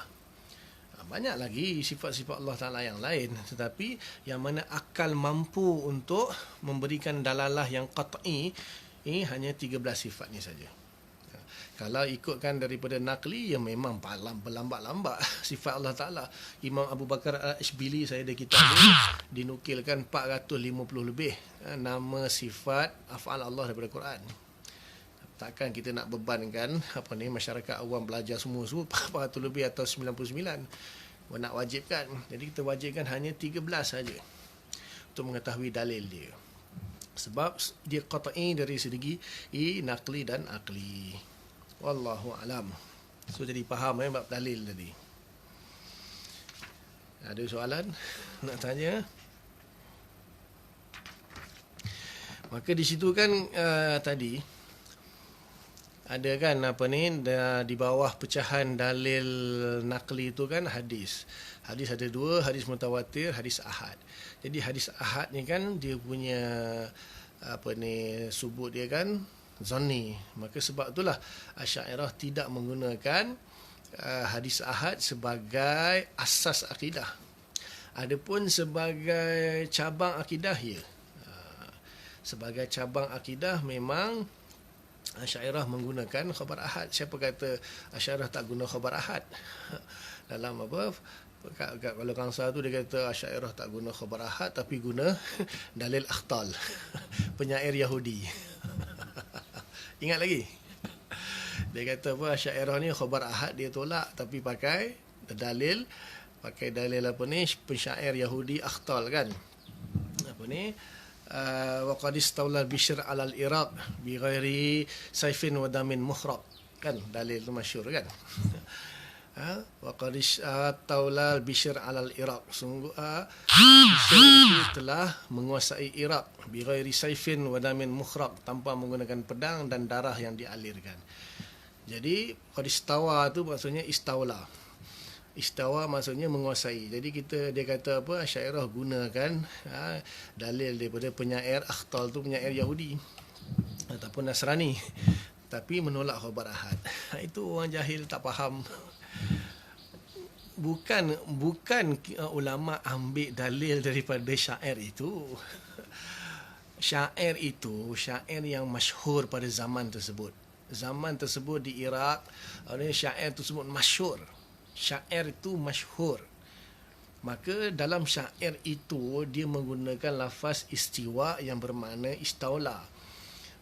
Banyak lagi sifat-sifat Allah Ta'ala yang lain, tetapi yang mana akal mampu untuk memberikan dalalah yang qat'i ini hanya 13 sifat ni saja. Kalau ikutkan daripada nakli, ya memang berlambat-lambat sifat Allah Ta'ala. Imam Abu Bakar Al-Ashbili, saya ada kitab ni, dinukilkan 450 lebih nama sifat af'al Allah daripada Quran. Takkan kita nak bebankan masyarakat awam belajar semua 400 lebih atau 99. Nak wajibkan. Jadi kita wajibkan hanya 13 saja untuk mengetahui dalil dia. Sebab dia qat'i dari segi nakli dan akli. Wallahu alam. So jadi faham bab dalil tadi. Ada soalan nak tanya? Maka di situ kan tadi ada kan di bawah pecahan dalil nakli itu kan hadis. Hadis ada dua, hadis mutawatir, hadis ahad. Jadi hadis ahad ni kan dia punya subut dia kan zanni. Maka sebab itulah Asy'ariyah tidak menggunakan hadis ahad sebagai asas akidah. Adapun sebagai cabang akidah ya. Sebagai cabang akidah memang Asy'ariyah menggunakan khabar ahad. Siapa kata Asy'ariyah tak guna khabar ahad? Dalam kalau Kansar tu dia kata Asy'ariyah tak guna khabar ahad tapi guna dalil akhtal. Penyair Yahudi. Ingat lagi? Dia kata Asy'ariyah ni khabar ahad dia tolak tapi pakai dalil penyair Yahudi akhtal kan. Waqad istawla Bishr alal Iraq bighairi sayfin wa damin muhraq kan, dalil tu masyhur kan. Waqad istawla Bishr alal Iraq, sungguh Bishr itu telah menguasai Iraq bighairi sayfin wa damin muhraq, tanpa menggunakan pedang dan darah yang dialirkan. Jadi qad istawa tu maksudnya istawla. Istawa maksudnya menguasai. Jadi dia kata Asy'ariyah gunakan dalil daripada penyair akhtal tu, penyair Yahudi ataupun Nasrani, tapi menolak khabar ahad. Itu orang jahil tak faham. Bukan ulama ambil dalil daripada syair itu. Syair itu syair yang masyhur pada zaman tersebut. Zaman tersebut di Iraq, syair tersebut masyhur. Syair itu masyhur. Maka dalam syair itu dia menggunakan lafaz istiwa yang bermakna istaula.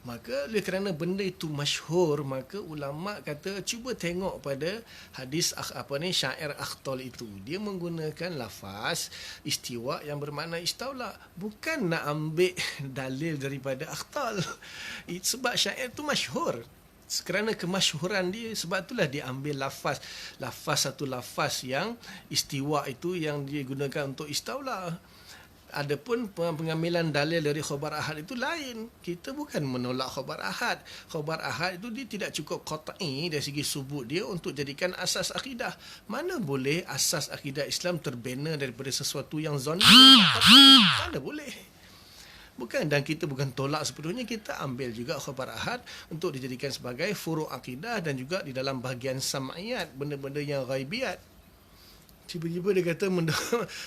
Maka oleh kerana benda itu masyhur, maka ulama kata cuba tengok pada hadis syair akhtal itu. Dia menggunakan lafaz istiwa yang bermakna istaula. Bukan nak ambil dalil daripada akhtal. Sebab syair itu masyhur. Kerana kemasyhuran dia, sebab itulah dia ambil lafaz satu lafaz yang istiwa itu yang dia gunakan untuk istaula. Adapun pengambilan dalil dari khabar ahad itu lain. Kita bukan menolak khabar ahad. Khabar ahad itu dia tidak cukup qat'i dari segi subut dia untuk jadikan asas akidah. Mana boleh asas akidah Islam terbina daripada sesuatu yang zanni? Mana boleh? Bukan, dan kita bukan tolak sepenuhnya, kita ambil juga khabar ahad untuk dijadikan sebagai furu' akidah dan juga di dalam bahagian sam'iyat, benda-benda yang ghaibiyat. Tiba-tiba dia kata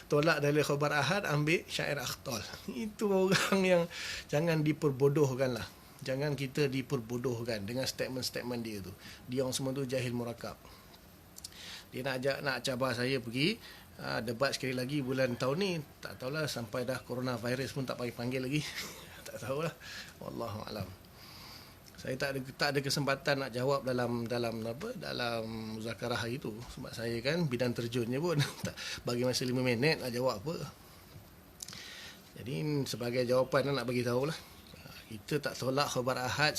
tolak dari khabar ahad, ambil syair akhtal. Itu orang yang jangan diperbodohkan lah. Jangan kita diperbodohkan dengan statement-statement dia tu. Dia orang semua tu jahil murakab. Dia nak cabar saya pergi debat sekali lagi bulan tahun ni. Tak tahulah, sampai dah coronavirus pun tak panggil lagi. Tak tahulah. Wallahualam. Saya tak ada kesempatan nak jawab dalam muzakarah hari tu, sebab saya kan bidang terjunnya pun tak bagi masa 5 minit nak jawab apa. Jadi sebagai jawapan nak bagi tahulah, kita tak tolak khabar ahad,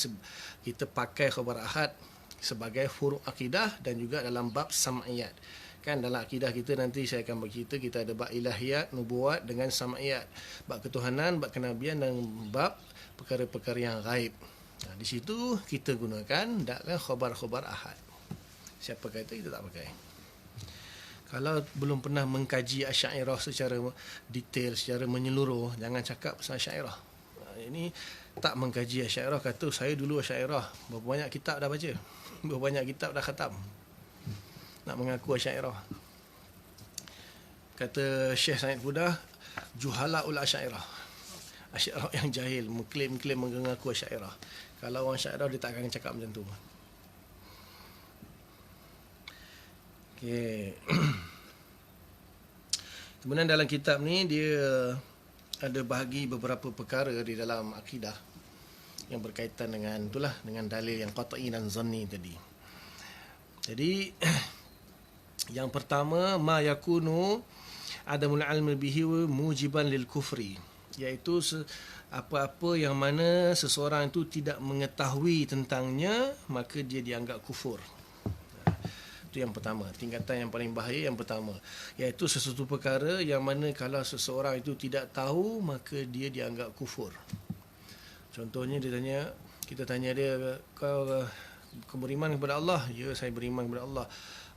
kita pakai khabar ahad sebagai furu' akidah dan juga dalam bab sam'iyat. Kan dalam akidah kita nanti saya akan bercerita, kita ada bab ilahiyat, nubuat dengan sam'iyat, bab ketuhanan, bab kenabian dan bab perkara-perkara yang ghaib. Di situ kita gunakan dalam khabar-khabar ahad. Siapa kata kita tak pakai? Kalau belum pernah mengkaji Asy'ariyah secara detail, secara menyeluruh, jangan cakap pasal Asy'ariyah. Ini tak mengkaji Asy'ariyah, kata saya dulu Asy'ariyah, berapa banyak kitab dah baca, berapa banyak kitab dah khatam, nak mengaku Asy'ariyah. Kata Syekh Said Budah, juhalaul Asy'ariyah, Asy'ariyah yang jahil mengklaim mengaku Asy'ariyah. Kalau orang Asy'ariyah dia tak akan cakap macam tu. Okey. Kemudian dalam kitab ni dia ada bahagi beberapa perkara di dalam akidah yang berkaitan dengan itulah, dengan dalil yang qat'i dan zanni tadi. Jadi yang pertama, ma yakunu adamul ilmi bihi mujiban lil kufri, iaitu apa-apa yang mana seseorang itu tidak mengetahui tentangnya, maka dia dianggap kufur. Itu yang pertama, tingkatan yang paling bahaya yang pertama, iaitu sesuatu perkara yang mana kalau seseorang itu tidak tahu, maka dia dianggap kufur. Contohnya kita tanya dia, kau beriman kepada Allah? Ya, saya beriman kepada Allah.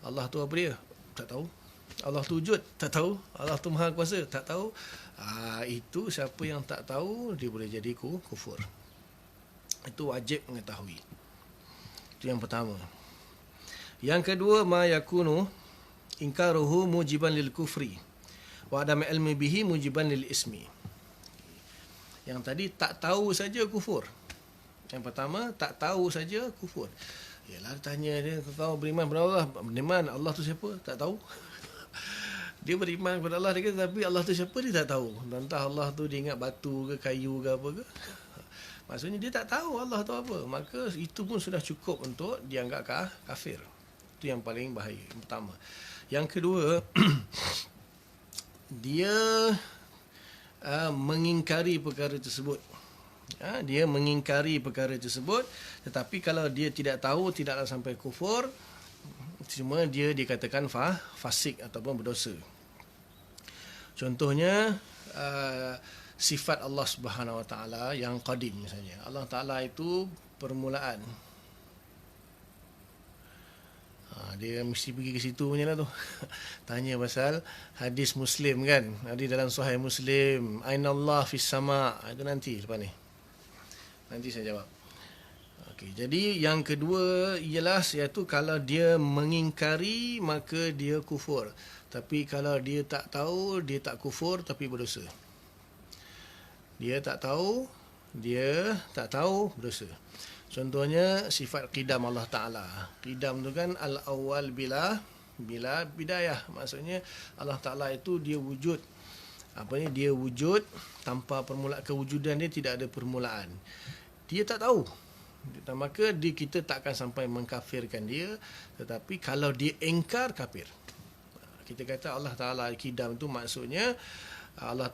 Allah tu apa dia? Tak tahu. Allah tu wujud? Tak tahu. Allah tu maha kuasa? Tak tahu. Itu siapa yang tak tahu, dia boleh jadi kufur. Itu wajib mengetahui. Itu yang pertama. Yang kedua, ma yakunu inkaruhu mujiban lil kufri wa adam ilmi bihi mujiban lil ismi. Yang tadi tak tahu saja kufur. Yang pertama, tak tahu saja kufur. Yalah, tanya dia, kau beriman kepada Allah? Beriman, Allah tu siapa? Tak tahu. Dia beriman kepada Allah, dia kata, tapi Allah tu siapa dia tak tahu. Entah Allah tu dia ingat batu ke kayu ke apa ke. Maksudnya dia tak tahu Allah tu apa. Maka itu pun sudah cukup untuk dianggap kafir. Itu yang paling bahaya, yang pertama. Yang kedua, dia mengingkari perkara tersebut. Dia mengingkari perkara tersebut, tetapi kalau dia tidak tahu, tidaklah sampai kufur, cuma dia dikatakan fasik ataupun berdosa. Contohnya sifat Allah Subhanahu Wa Taala yang qadim misalnya. Allah Taala itu permulaan. Dia mesti pergi ke situ punya lah tu. Tanya pasal hadis Muslim kan. Hadis dalam Sahih Muslim, Ainallah fis sama'. Itu nanti lepas ni. Nanti saya jawab. Okey, jadi yang kedua ialah iaitu kalau dia mengingkari maka dia kufur. Tapi kalau dia tak tahu, dia tak kufur tapi berdosa. Dia tak tahu berdosa. Contohnya sifat qidam Allah Ta'ala. Qidam tu kan al-awwal bila bidayah. Maksudnya Allah Ta'ala itu dia wujud. Dia wujud tanpa permulaan. Kewujudan dia tidak ada permulaan. Dia tak tahu. Maka kita tak akan sampai mengkafirkan dia. Tetapi kalau dia engkar, kafir. Kita kata Allah Ta'ala qidam tu maksudnya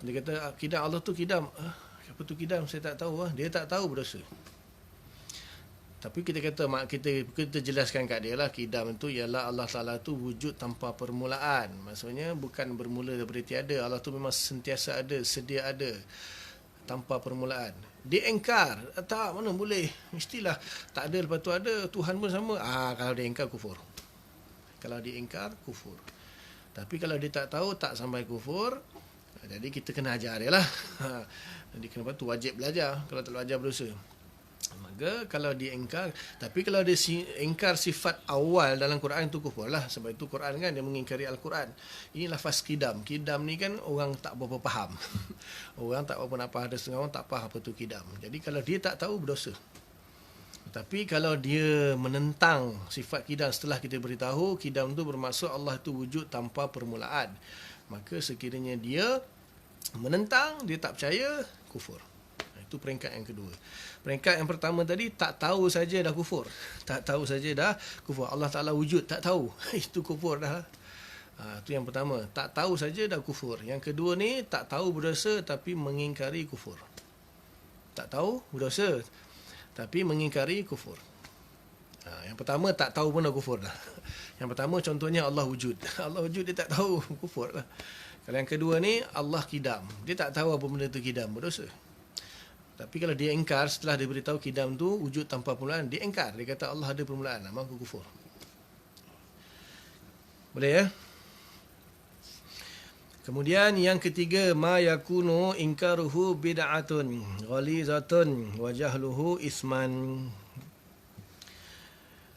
dia kata qidam, Allah tu qidam. Apa tu qidam? Saya tak tahu. Dia tak tahu berdosa. Tapi kita jelaskan kat dia lah, kidam itu ialah Allah Ta'ala tu wujud tanpa permulaan. Maksudnya bukan bermula daripada tiada. Allah tu memang sentiasa ada, sedia ada, tanpa permulaan. Dia engkar, tak, mana boleh, mestilah tak ada lepas tu ada, Tuhan pun sama. Kalau dia engkar, kufur. Kalau dia engkar, kufur. Tapi kalau dia tak tahu, tak sampai kufur. Jadi kita kena ajar dia lah. Jadi kenapa tu wajib belajar. Kalau tak belajar, berdosa. Maka kalau dia engkar, tapi kalau dia engkar sifat awal dalam Quran, itu kufur lah. Sebab itu Quran kan dia mengingkari Al-Quran. Ini lafaz kidam. Kidam ni kan orang tak berapa faham. Orang tak berapa nak faham. Ada setengah orang tak faham apa tu kidam. Jadi kalau dia tak tahu, berdosa. Tapi kalau dia menentang sifat kidam setelah kita beritahu, kidam tu bermaksud Allah tu wujud tanpa permulaan. Maka sekiranya dia menentang, dia tak percaya, kufur. Itu peringkat yang kedua. Peringkat yang pertama tadi, tak tahu saja dah kufur. Tak tahu saja dah kufur. Allah Ta'ala wujud, tak tahu. Itu kufur dah. Itu yang pertama. Tak tahu saja dah kufur. Yang kedua ni, tak tahu berdosa tapi mengingkari kufur. Tak tahu berdosa tapi mengingkari kufur. Yang pertama, tak tahu pun dah kufur dah. Yang pertama contohnya Allah wujud. Allah wujud, dia tak tahu, kufur lah. Kalau yang kedua ni, Allah kidam. Dia tak tahu apa benda tu kidam, berdosa. Tapi kalau dia engkar setelah dia beritahu kidam tu wujud tanpa permulaan, dia engkar. Dia kata Allah ada permulaan, maka kufur. Boleh ya? Kemudian yang ketiga, ma yakunu inkaruhu bid'atun ghalizatun wa jahluhu isman.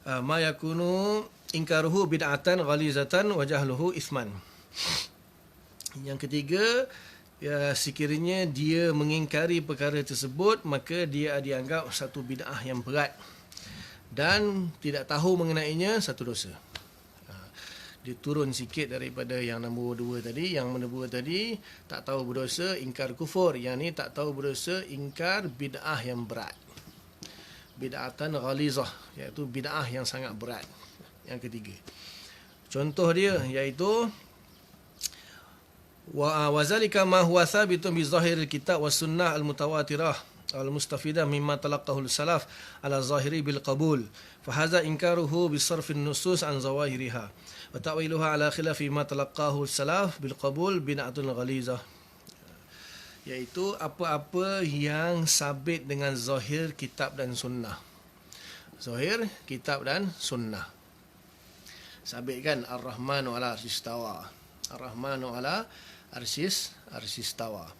Ma yakunu inkaruhu bid'atan ghalizatan wa jahluhu isman. Yang ketiga, ya, sekiranya dia mengingkari perkara tersebut, maka dia dianggap satu bid'ah yang berat dan tidak tahu mengenainya, satu dosa. Dia turun sikit daripada yang nombor 2 tadi. Yang nombor 2 tadi, tak tahu berdosa, ingkar kufur. Yang ni tak tahu berdosa, ingkar bid'ah yang berat. Bid'atan ghalizah, iaitu bid'ah yang sangat berat. Yang ketiga. Contoh dia iaitu wa zalika ma huwa thabitun bi zahiril kitab was sunnah al mutawatirah al mustafidah mimma talaqahu al salaf ala zahiri bil qabul fa hadza inkaruhu bi sarfin nusus an zawahiriha wa ta'wiluha ala khilafi ma talaqahu al salaf bil qabul bina'atun ghalizah, iaitu apa-apa yang sabit dengan zahir kitab dan sunnah. Zahir kitab dan sunnah sabit kan, ar-rahmanu ala arsistawa, ar-rahmanu ala arsistawa,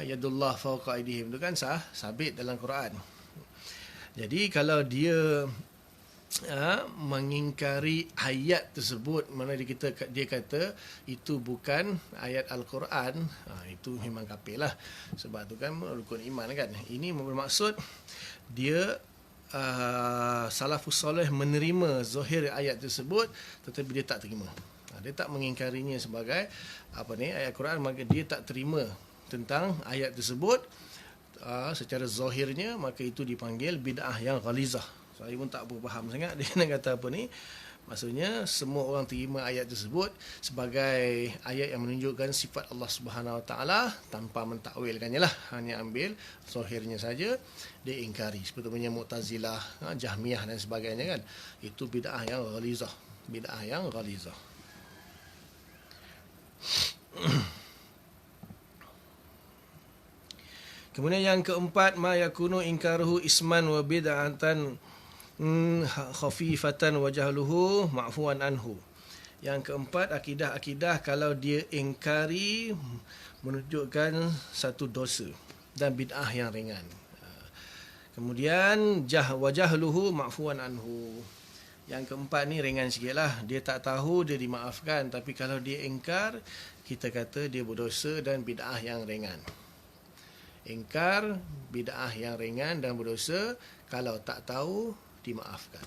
yadullah fawqa aydihim, itu kan sabit dalam Quran. Jadi kalau dia mengingkari ayat tersebut, mana dia kata itu bukan ayat Al-Quran, itu memang kafir lah. Sebab tu kan rukun iman kan. Ini bermaksud dia salafus soleh menerima zahir ayat tersebut, tetapi dia tak terima. Dia tak mengingkarinya sebagai ayat Quran, maka dia tak terima tentang ayat tersebut secara zahirnya, maka itu dipanggil bid'ah yang ghalizah. Saya pun tak berfaham sangat dia nak kata apa ni. Maksudnya semua orang terima ayat tersebut sebagai ayat yang menunjukkan sifat Allah Subhanahu Wa Taala tanpa mentakwilkannya lah, hanya ambil zahirnya saja, dia ingkari. Seperti Mu'tazilah, Jahmiyah dan sebagainya kan. Itu bid'ah yang ghalizah, bid'ah yang ghalizah. Kemudian yang keempat, ma yakunu inkaruhu isman wa bid'atan khafifatan wa jahluhu ma'fuan anhu. Yang keempat, akidah-akidah kalau dia ingkari menunjukkan satu dosa dan bid'ah yang ringan. Kemudian wa jahluhu ma'fuan anhu. Yang keempat ni ringan sikit lah. Dia tak tahu, dia dimaafkan. Tapi kalau dia ingkar, kita kata dia berdosa dan bid'ah yang ringan. Ingkar, bid'ah yang ringan dan berdosa. Kalau tak tahu, dimaafkan.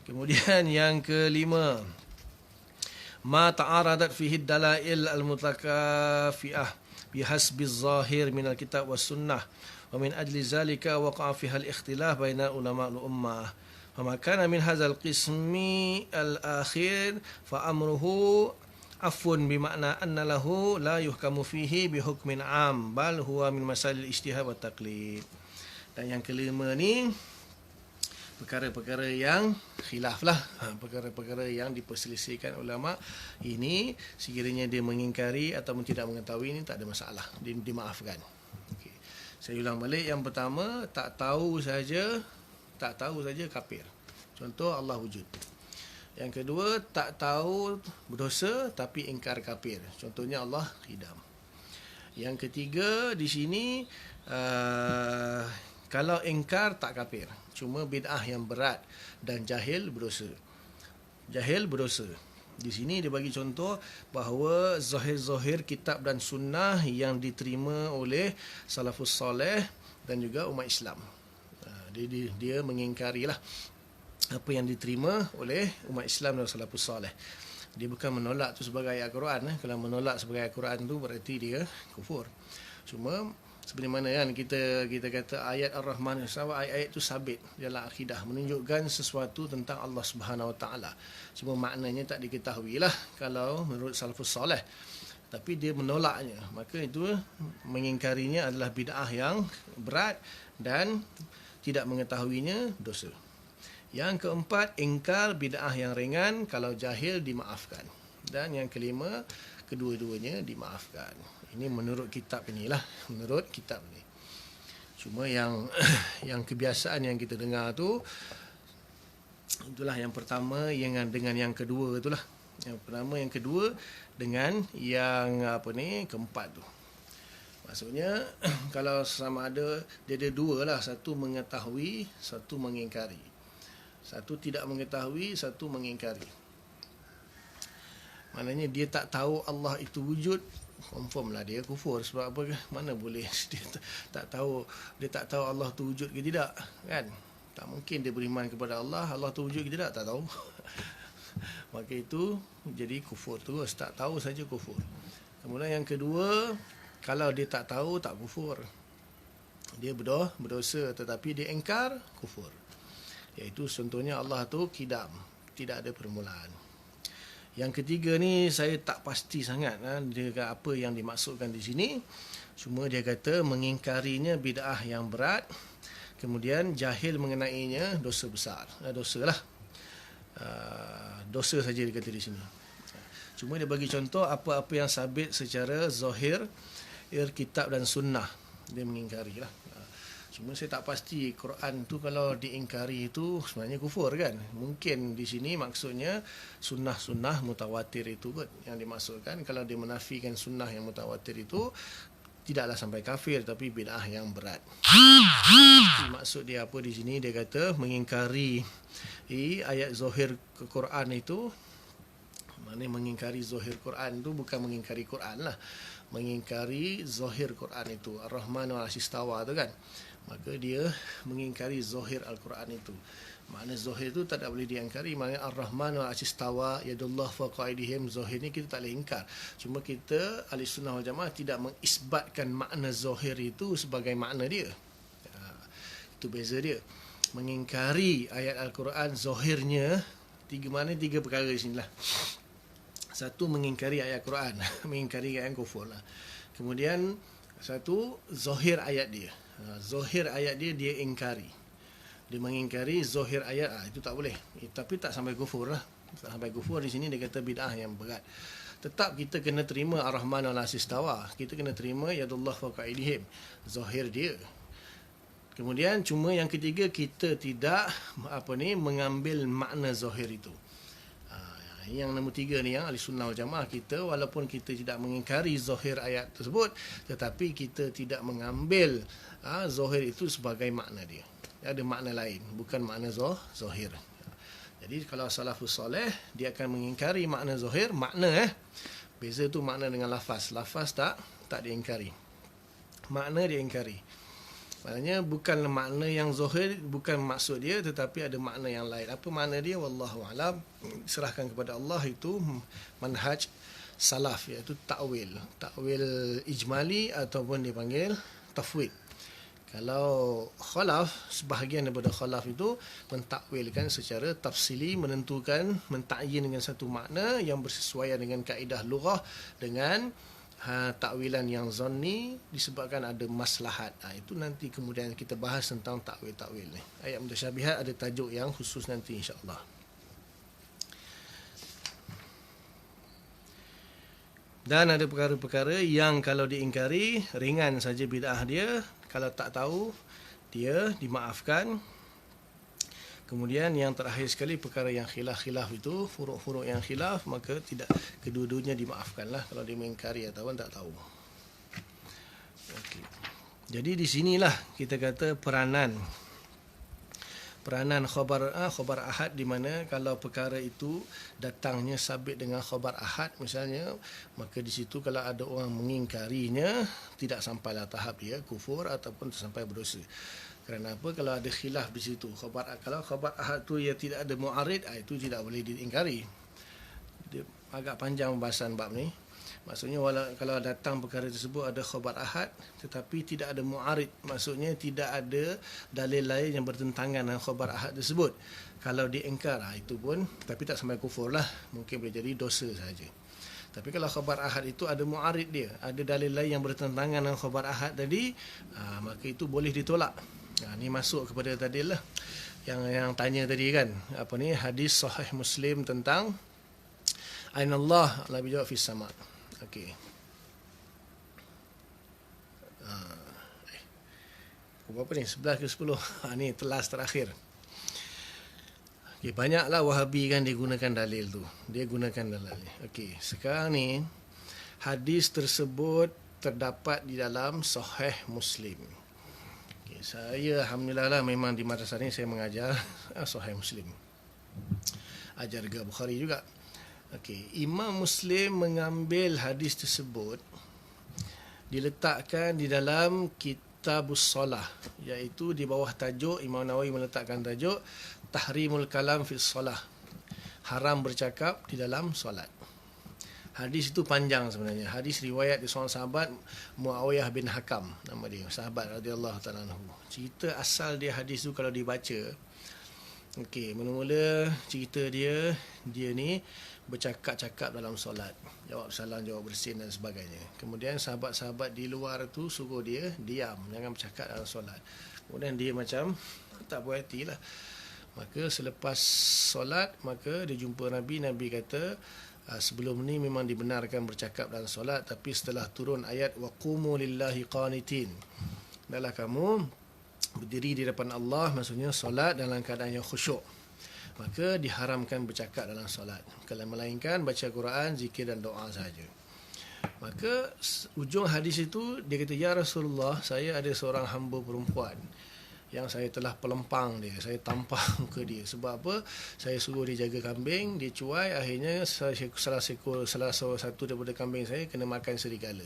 Kemudian yang kelima, ma ta'aradat fihi dalail al-mutakafi'ah bihasbi zahir min al-kitab was sunnah wa min ajli zalika waqa'a fiha al-ikhtilaf baina ulama al-ummah. Fama kana min hadzal qismi al-akhir fa amruhu afun bimakna anna lahu la yuhkamu fihi bihukmin am bal huwa min masalil ijtihad wa taqlid. Dan yang kelima ni perkara-perkara yang khilaf lah, perkara-perkara yang diperselisihkan ulama. Ini sekiranya dia mengingkari ataupun tidak mengetahui, ini tak ada masalah, dimaafkan. Okay. Saya ulang balik. Yang pertama, tak tahu saja kafir. Contoh, Allah wujud. Yang kedua, tak tahu berdosa tapi ingkar kafir. Contohnya Allah hidam. Yang ketiga di sini, kalau ingkar tak kafir, cuma bid'ah yang berat dan jahil berdosa. Jahil berdosa. Di sini dia bagi contoh bahawa zahir-zahir kitab dan sunnah yang diterima oleh salafus soleh dan juga umat Islam. Dia mengingkarilah apa yang diterima oleh umat Islam dan salafus soleh. Dia bukan menolak tu sebagai ayat Quran. Kalau menolak sebagai ayat Quran tu berarti dia kufur. Cuma seperti mana kan kita kata ayat Ar-Rahman, ayat itu sabit dalam akidah, menunjukkan sesuatu tentang Allah Subhanahu Wa Taala. Cuma maknanya tak diketahui lah kalau menurut salafus soleh. Tapi dia menolaknya, maka itu mengingkarinya adalah bid'ah yang berat dan tidak mengetahuinya dosa. Yang keempat, ingkar bid'ah yang ringan, kalau jahil dimaafkan. Dan yang kelima, kedua-duanya dimaafkan. Ini menurut kitab inilah, menurut kitab ini. Cuma yang kebiasaan yang kita dengar tu, itulah yang pertama dengan yang kedua itulah. Yang pertama, yang kedua dengan yang keempat tu. Maksudnya kalau sama ada dia ada dua lah, satu mengetahui, satu mengingkari. Satu tidak mengetahui, satu mengingkari. Maknanya dia tak tahu Allah itu wujud, confirm lah dia kufur. Sebab apa? Mana boleh dia tak tahu Allah tu wujud ke tidak, kan? Tak mungkin dia beriman kepada Allah tu wujud ke tidak, tak tahu. Maka itu jadi kufur terus, tak tahu saja kufur. Kemudian yang kedua, kalau dia tak tahu, tak kufur. Dia berdosa tetapi dia ingkar, kufur. Iaitu contohnya Allah tu kidam, tidak ada permulaan. Yang ketiga ni saya tak pasti sangat dia apa yang dimaksudkan di sini. Cuma dia kata mengingkarinya bid'ah yang berat, kemudian jahil mengenainya dosa besar. Dosa lah. Dosa saja dia kata di sini. Cuma dia bagi contoh apa-apa yang sabit secara zahir kitab dan sunnah, dia mengingkari lah. Cuma saya tak pasti Quran tu kalau diingkari itu sebenarnya kufur kan. Mungkin di sini maksudnya sunnah-sunnah mutawatir itu kot yang dimaksudkan. Kalau dia menafikan sunnah yang mutawatir itu tidaklah sampai kafir, tapi bid'ah yang berat. Maksud dia apa di sini? Dia kata mengingkari ayat zahir ke Quran itu. Maknanya mengingkari zahir Quran itu bukan mengingkari Quran lah. Mengingkari zahir Quran itu. Ar-Rahman wal-Ashistawa tu kan. Maka dia mengingkari zahir Al-Quran itu. Makna zahir itu tak boleh diingkari. Maknanya Ar-Rahman wal-Ashistawa yadullah fawqa aydihim, zahir ni kita tak boleh ingkar. Cuma kita ahli sunnah wal jamaah tidak mengisbatkan makna zahir itu sebagai makna dia. Itu beza dia. Mengingkari ayat Al-Quran zahirnya tiga perkara di sinilah. Satu, mengingkari ayat Quran, mengingkari ayat kufur lah. Kemudian satu, zahir ayat dia. Zahir ayat dia ingkari. Dia mengingkari zahir ayat, itu tak boleh. Tapi tak sampai kufur lah. Tak sampai kufur di sini dia kata bid'ah yang berat. Tetap kita kena terima Ar-Rahman wal-Ashistawa. Kita kena terima yadullah fawqa aydihim, zahir dia. Kemudian cuma yang ketiga, kita tidak mengambil makna zahir itu. Yang nombor tiga ni yang ahli sunnah wal jamaah, kita walaupun kita tidak mengingkari zahir ayat tersebut, tetapi kita tidak mengambil zahir itu sebagai makna dia. Ada makna lain, bukan makna zahir. Jadi kalau salafus soleh, dia akan mengingkari makna zahir, makna beza tu makna dengan lafaz. Lafaz tak diingkari. Makna dia ingkari. Maknanya bukan makna yang zahir, bukan maksud dia, tetapi ada makna yang lain. Apa makna dia? Wallahu a'lam. Serahkan kepada Allah. Itu manhaj salaf, iaitu ta'wil. Ta'wil ijmali ataupun dipanggil tafwid. Kalau khalaf, sebahagian daripada khalaf itu mentakwilkan secara tafsili, menentukan, mentakyin dengan satu makna yang bersesuaian dengan kaedah lughah, dengan takwilan yang zanni disebabkan ada maslahat. Itu nanti kemudian kita bahas tentang takwil-takwil ni. Ayat mutasyabihat ada tajuk yang khusus nanti insya-Allah. Dan ada perkara-perkara yang kalau diingkari ringan saja bid'ah dia, kalau tak tahu dia dimaafkan. Kemudian yang terakhir sekali perkara yang khilaf itu, furuk-furuk yang khilaf, maka tidak, kedua-duanya dimaafkanlah kalau dia mengingkari atau tak tahu. Okey. Jadi di sinilah kita kata peranan khabar ahad, di mana kalau perkara itu datangnya sabit dengan khabar ahad misalnya, maka di situ kalau ada orang mengingkarinya tidak sampailah tahap dia kufur ataupun sampai berdosa. Kerana apa? Kalau ada khilaf di situ, kalau khabar ahad tu ia tidak ada mu'arid, itu tidak boleh diingkari. Dia agak panjang pembahasan bab ni. Maksudnya kalau datang perkara tersebut ada khabar ahad tetapi tidak ada mu'arid, maksudnya tidak ada dalil lain yang bertentangan dengan khabar ahad tersebut. Kalau diingkar, itu pun tapi tak sampai kufur lah, mungkin boleh jadi dosa saja. Tapi kalau khabar ahad itu ada mu'arid dia, ada dalil lain yang bertentangan dengan khabar ahad tadi, maka itu boleh ditolak. Ni masuk kepada tadi lah yang tanya tadi kan, apa ni, hadis sahih Muslim tentang Ainallah, Nabi jawab fis sama'. Okey. Berapa ni? 11 ke 10? Ni telas terakhir. Okey, banyaklah Wahabi kan dia gunakan dalil tu. Dia gunakan dalil ni. Okey, sekarang ni hadis tersebut terdapat di dalam Sahih Muslim. Okey, saya alhamdulillah lah, memang di madrasah ni saya mengajar Sahih Muslim. Ajar juga Bukhari juga. Okey, Imam Muslim mengambil hadis tersebut, diletakkan di dalam Kitabus Salah, iaitu di bawah tajuk, Imam Nawawi meletakkan tajuk Tahrimul Kalam fi Salah, haram bercakap di dalam solat. Hadis itu panjang sebenarnya. Hadis riwayat di seorang sahabat, Muawiyah bin Hakam nama dia, sahabat radhiyallahu taala anhu. Cerita asal dia hadis tu kalau dibaca, okey, mula-mula cerita dia ni bercakap-cakap dalam solat, jawab salam, jawab bersin dan sebagainya. Kemudian sahabat-sahabat di luar tu suruh dia diam, jangan bercakap dalam solat. Kemudian dia macam tak puas hati lah. Maka selepas solat, maka dia jumpa Nabi. Nabi kata, sebelum ni memang dibenarkan bercakap dalam solat, tapi setelah turun ayat waqumu lillahi qanitin, adalah kamu berdiri di depan Allah, maksudnya solat dalam keadaan yang khusyuk, maka diharamkan bercakap dalam solat, kalau melainkan baca Quran, zikir dan doa saja. Maka ujung hadis itu dia kata, ya Rasulullah, saya ada seorang hamba perempuan yang saya telah pelempang dia, saya tampang ke dia. Sebab apa? Saya suruh dia jaga kambing, dia cuai, akhirnya salah satu daripada kambing saya kena makan serigala.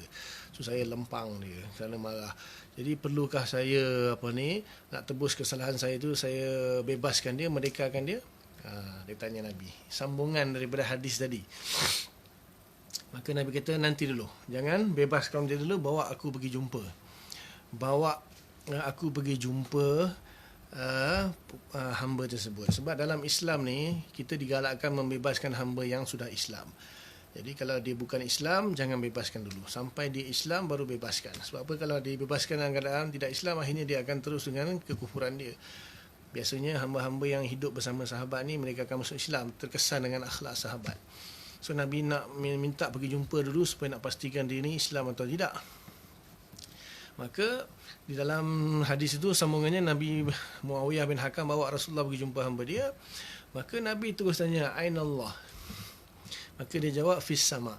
So saya lempang dia kerana marah. Jadi perlukah saya nak tebus kesalahan saya itu, saya bebaskan dia, merdekakan dia? Dia tanya Nabi. Sambungan daripada hadis tadi. Maka Nabi kata, nanti dulu, jangan bebaskan dia dulu, bawa aku pergi jumpa. Aku pergi jumpa hamba tersebut. Sebab dalam Islam ni, kita digalakkan membebaskan hamba yang sudah Islam. Jadi kalau dia bukan Islam, jangan bebaskan dulu, sampai dia Islam baru bebaskan. Sebab apa? Kalau dia bebaskan dalam keadaan tidak Islam, akhirnya dia akan terus dengan kekufuran dia. Biasanya hamba-hamba yang hidup bersama sahabat ni, mereka akan masuk Islam, terkesan dengan akhlak sahabat. So Nabi nak minta pergi jumpa dulu supaya nak pastikan dia ni Islam atau tidak. Maka di dalam hadis itu sambungannya, Nabi Muawiyah bin Hakam bawa Rasulullah pergi jumpa hamba dia. Maka Nabi terus tanya, Ainallah? Maka dia jawab, fis sama'.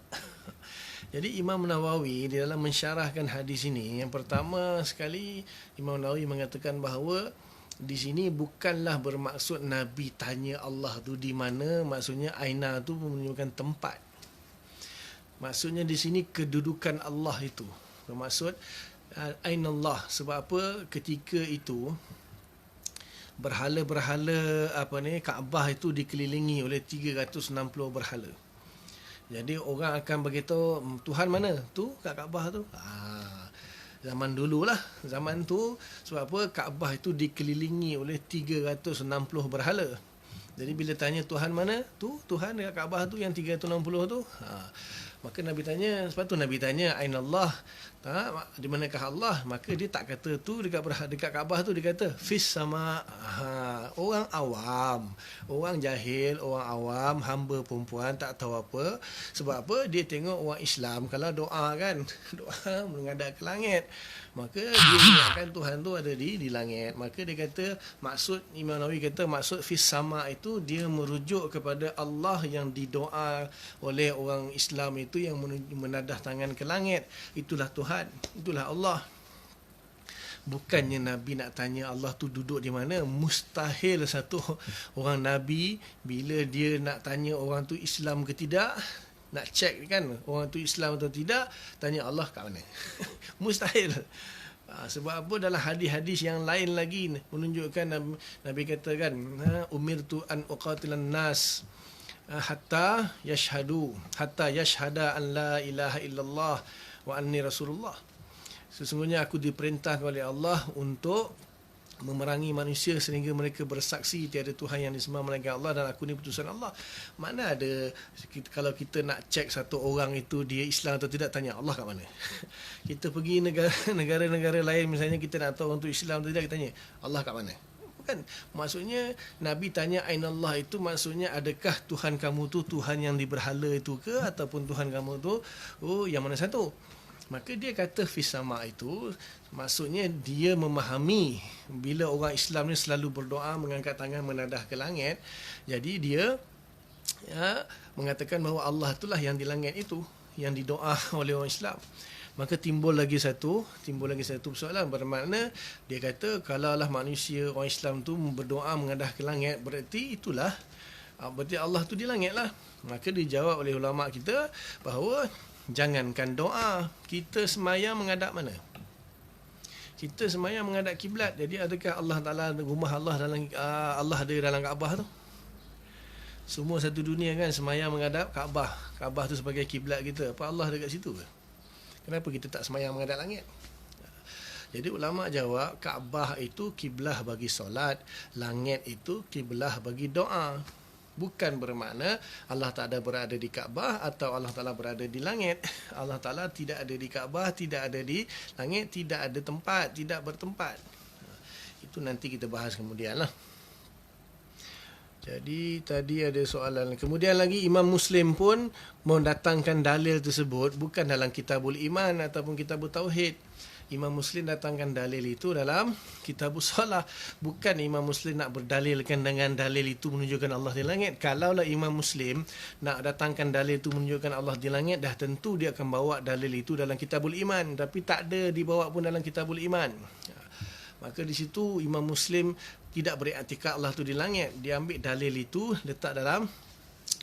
Jadi Imam Nawawi di dalam mensyarahkan hadis ini, yang pertama sekali Imam Nawawi mengatakan bahawa di sini bukanlah bermaksud Nabi tanya Allah tu di mana, maksudnya aina tu menunjukkan tempat. Maksudnya di sini kedudukan Allah itu. Bermaksud Ainallah. Sebab apa? Ketika itu berhala-berhala Kaabah itu dikelilingi oleh 360 berhala. Jadi orang akan beritahu, Tuhan mana? Tu kat Kaabah tu. Zaman dululah. Zaman tu sebab apa? Kaabah itu dikelilingi oleh 360 berhala. Jadi bila tanya Tuhan mana? Tu Tuhan dekat Kaabah tu yang 360 tu. Maka Nabi tanya, sebab tu Nabi tanya, Ainallah, di manakah Allah? Maka dia tak kata tu dekat Kaabah tu, dia kata fis sama. Orang awam, orang jahil, orang awam, hamba perempuan tak tahu apa. Sebab apa? Dia tengok orang Islam kalau doa kan, doa menghadap ke langit. Maka dia ingatkan Tuhan tu ada di langit. Maka dia kata, maksud Imam Nawawi kata maksud fis sama itu dia merujuk kepada Allah yang didoa oleh orang Islam itu yang menadah tangan ke langit. Itulah Tuhan, itulah Allah. Bukannya Nabi nak tanya Allah tu duduk di mana. Mustahil satu orang Nabi bila dia nak tanya orang tu Islam ke tidak, nak check kan orang tu Islam atau tidak, tanya Allah kat mana. Mustahil. Sebab apa? Dalam hadis-hadis yang lain lagi menunjukkan Nabi kata kan, umirtu an uqatilan nas hatta yashhada an la ilaha illallah wa anni rasulullah. Sesungguhnya aku diperintah oleh Allah untuk memerangi manusia sehingga mereka bersaksi tiada Tuhan yang disembah melainkan Allah dan aku ni putusan Allah. Mana ada kalau kita nak cek satu orang itu dia Islam atau tidak, tanya Allah kat mana? Kita pergi negara-negara lain misalnya, kita nak tahu orang tu Islam atau tidak, kita tanya Allah kat mana? Bukan. Maksudnya Nabi tanya Ainallah itu maksudnya adakah Tuhan kamu tu Tuhan yang diberhala itu ke, ataupun Tuhan kamu tu yang mana satu? Maka dia kata fisama itu maksudnya dia memahami bila orang Islam ni selalu berdoa mengangkat tangan menadah ke langit. Jadi dia mengatakan bahawa Allah itulah yang di langit itu, yang didoa oleh orang Islam. Maka timbul lagi satu persoalan. Bermakna dia kata kalaulah manusia orang Islam tu berdoa mengadah ke langit, berarti Allah tu di langit lah. Maka dijawab oleh ulama kita bahawa jangankan doa, kita semayang menghadap mana? Kita semayang menghadap kiblat. Jadi adakah Allah Taala, rumah Allah Allah ada dalam Kaabah tu? Semua satu dunia kan semayang menghadap Kaabah. Kaabah tu sebagai kiblat kita. Apa Allah ada kat situ ke? Kenapa kita tak semayang menghadap langit? Jadi ulama jawab, Kaabah itu kiblah bagi solat, langit itu kiblah bagi doa. Bukan bermakna Allah tak ada berada di Kaabah atau Allah Ta'ala berada di langit. Allah Ta'ala tidak ada di Kaabah, tidak ada di langit, tidak ada tempat, tidak bertempat. Itu nanti kita bahas kemudian lah. Jadi tadi ada soalan. Kemudian lagi Imam Muslim pun mendatangkan dalil tersebut bukan dalam Kitabul Iman ataupun Kitabul Tauhid. Imam Muslim datangkan dalil itu dalam Kitabus Salah. Bukan Imam Muslim nak berdalilkan dengan dalil itu menunjukkan Allah di langit. Kalaulah Imam Muslim nak datangkan dalil itu menunjukkan Allah di langit, dah tentu dia akan bawa dalil itu dalam Kitabul Iman. Tapi tak ada dibawa pun dalam Kitabul Iman. Maka di situ Imam Muslim tidak beriktikad Allah tu di langit. Dia ambil dalil itu, letak dalam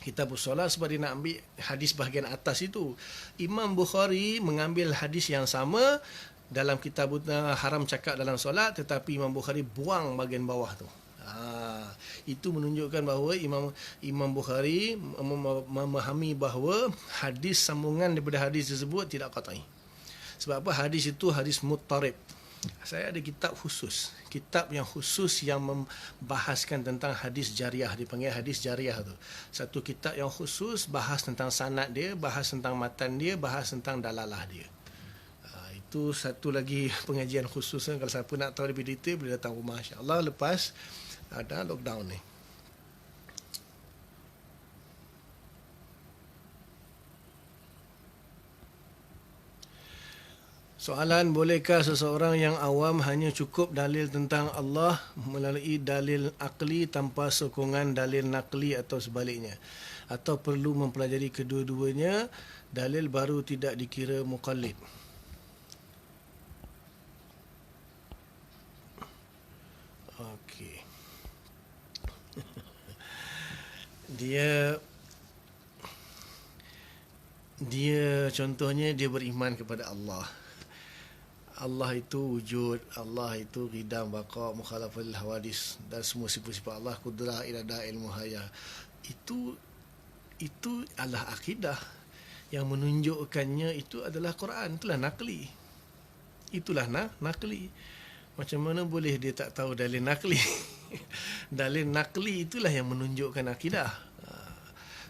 Kitabus Salat sebab dia nak ambil hadis bahagian atas itu. Imam Bukhari mengambil hadis yang sama dalam kitab haram cakap dalam solat, tetapi Imam Bukhari buang bahagian bawah tu. Itu menunjukkan bahawa Imam Bukhari memahami bahawa hadis sambungan daripada hadis tersebut tidak qat'i. Sebab apa? Hadis itu hadis muttarib. Saya ada kitab yang khusus yang membahaskan tentang hadis jariah, dipanggil hadis jariah tu. Satu kitab yang khusus bahas tentang sanad dia, bahas tentang matan dia, bahas tentang dalalah dia. Itu satu lagi pengajian khusus. Kalau siapa nak tahu lebih detail boleh datang rumah insya-Allah lepas ada lockdown ni. Soalan, bolehkah seseorang yang awam hanya cukup dalil tentang Allah melalui dalil akli tanpa sokongan dalil nakli atau sebaliknya? Atau perlu mempelajari kedua-duanya, dalil baru tidak dikira muqallid? Okey. Dia contohnya dia beriman kepada Allah. Allah itu wujud, Allah itu qidam, baqa, mukhalafal hawadis dan semua sifat-sifat Allah, qudrah, iradah, ilmu, haya. Itu adalah akidah. Yang menunjukkannya itu adalah Quran, itulah nakli. Nakli. Macam mana boleh dia tak tahu dalil nakli? Dalil nakli itulah yang menunjukkan akidah.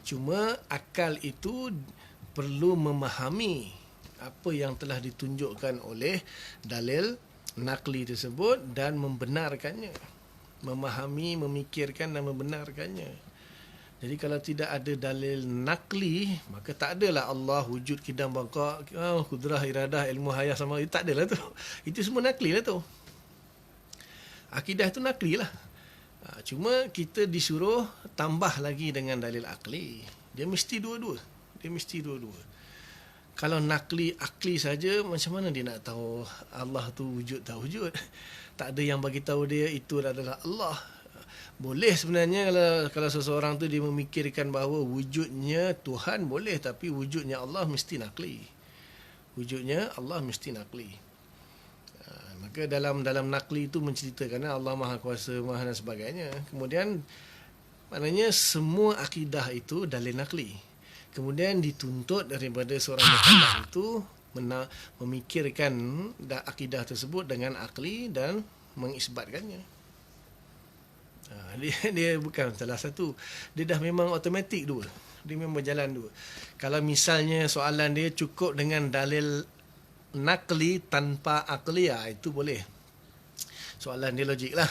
Cuma akal itu perlu memahami apa yang telah ditunjukkan oleh dalil nakli tersebut dan membenarkannya. Memahami, memikirkan dan membenarkannya. Jadi kalau tidak ada dalil nakli, maka tak adalah Allah wujud, kidam, baka, kudrah, iradah, ilmu hayah sama, tak adalah tu. Itu semua nakli lah tu. Akidah tu nakli lah. Cuma kita disuruh tambah lagi dengan dalil akli. Dia mesti dua-dua. Kalau nakli, akli saja, macam mana dia nak tahu Allah tu wujud tak wujud? Tak ada yang bagi tahu dia itu adalah Allah. Boleh sebenarnya kalau seseorang tu dia memikirkan bahawa wujudnya Tuhan boleh, tapi wujudnya Allah mesti nakli. Wujudnya Allah mesti nakli. Maka dalam nakli itu menceritakan Allah Maha Kuasa, Maha dan sebagainya. Kemudian maknanya semua akidah itu dalil nakli. Kemudian dituntut daripada seorang mukallaf itu memikirkan akidah tersebut dengan akli dan mengisbatkannya. Dia bukan salah satu. Dia dah memang automatik dua. Dia memang berjalan dua. Kalau misalnya soalan dia cukup dengan dalil nakli tanpa akli, itu boleh. Soalan dia logik lah.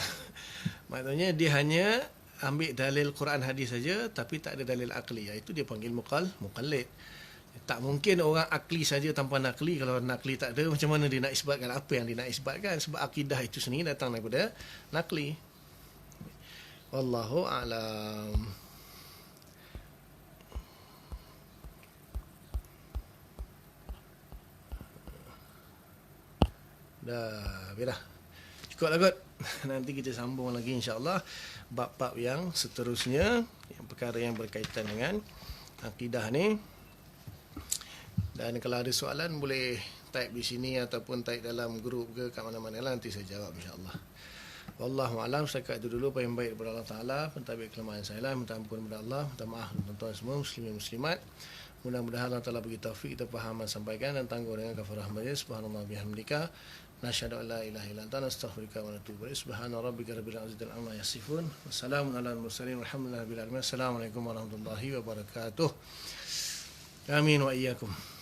Maksudnya dia hanya ambil dalil Quran hadis saja tapi tak ada dalil akli. Itu dia panggil muqallid. Tak mungkin orang akli saja tanpa nakli. Kalau nakli tak ada, macam mana dia nak isbatkan apa yang dia nak isbatkan? Sebab akidah itu sendiri datang daripada nakli. Wallahu a'lam. Dah. Cukuplah kot. Nanti kita sambung lagi insya-Allah bab-bab yang seterusnya, yang perkara yang berkaitan dengan akidah ni. Dan kalau ada soalan boleh type di sini ataupun type dalam grup ke kat mana-mana lah, nanti saya jawab insya-Allah. Wallahu a'lam. Setakat itu dulu apa yang baik daripada Allah Taala, pentadbir kelemahan saya lah, minta ampun kepada Allah, minta maaf tuan-tuan semua muslimin muslimat. Mudah-mudahan Allah Taala bagi taufik, kita faham dan sampaikan dan tangguh dengan kafarah majlis. Subhanallah bihamdika, nasyhadu an la ilaha illa anta, nastaghfiruka wa natubu ilaik. Subhana rabbika rabbil izzati amma yasifun. Wassalamu alal mursalin walhamdulillahi rabbil alamin. Assalamualaikum warahmatullahi wabarakatuh. Amin wa iyyakum.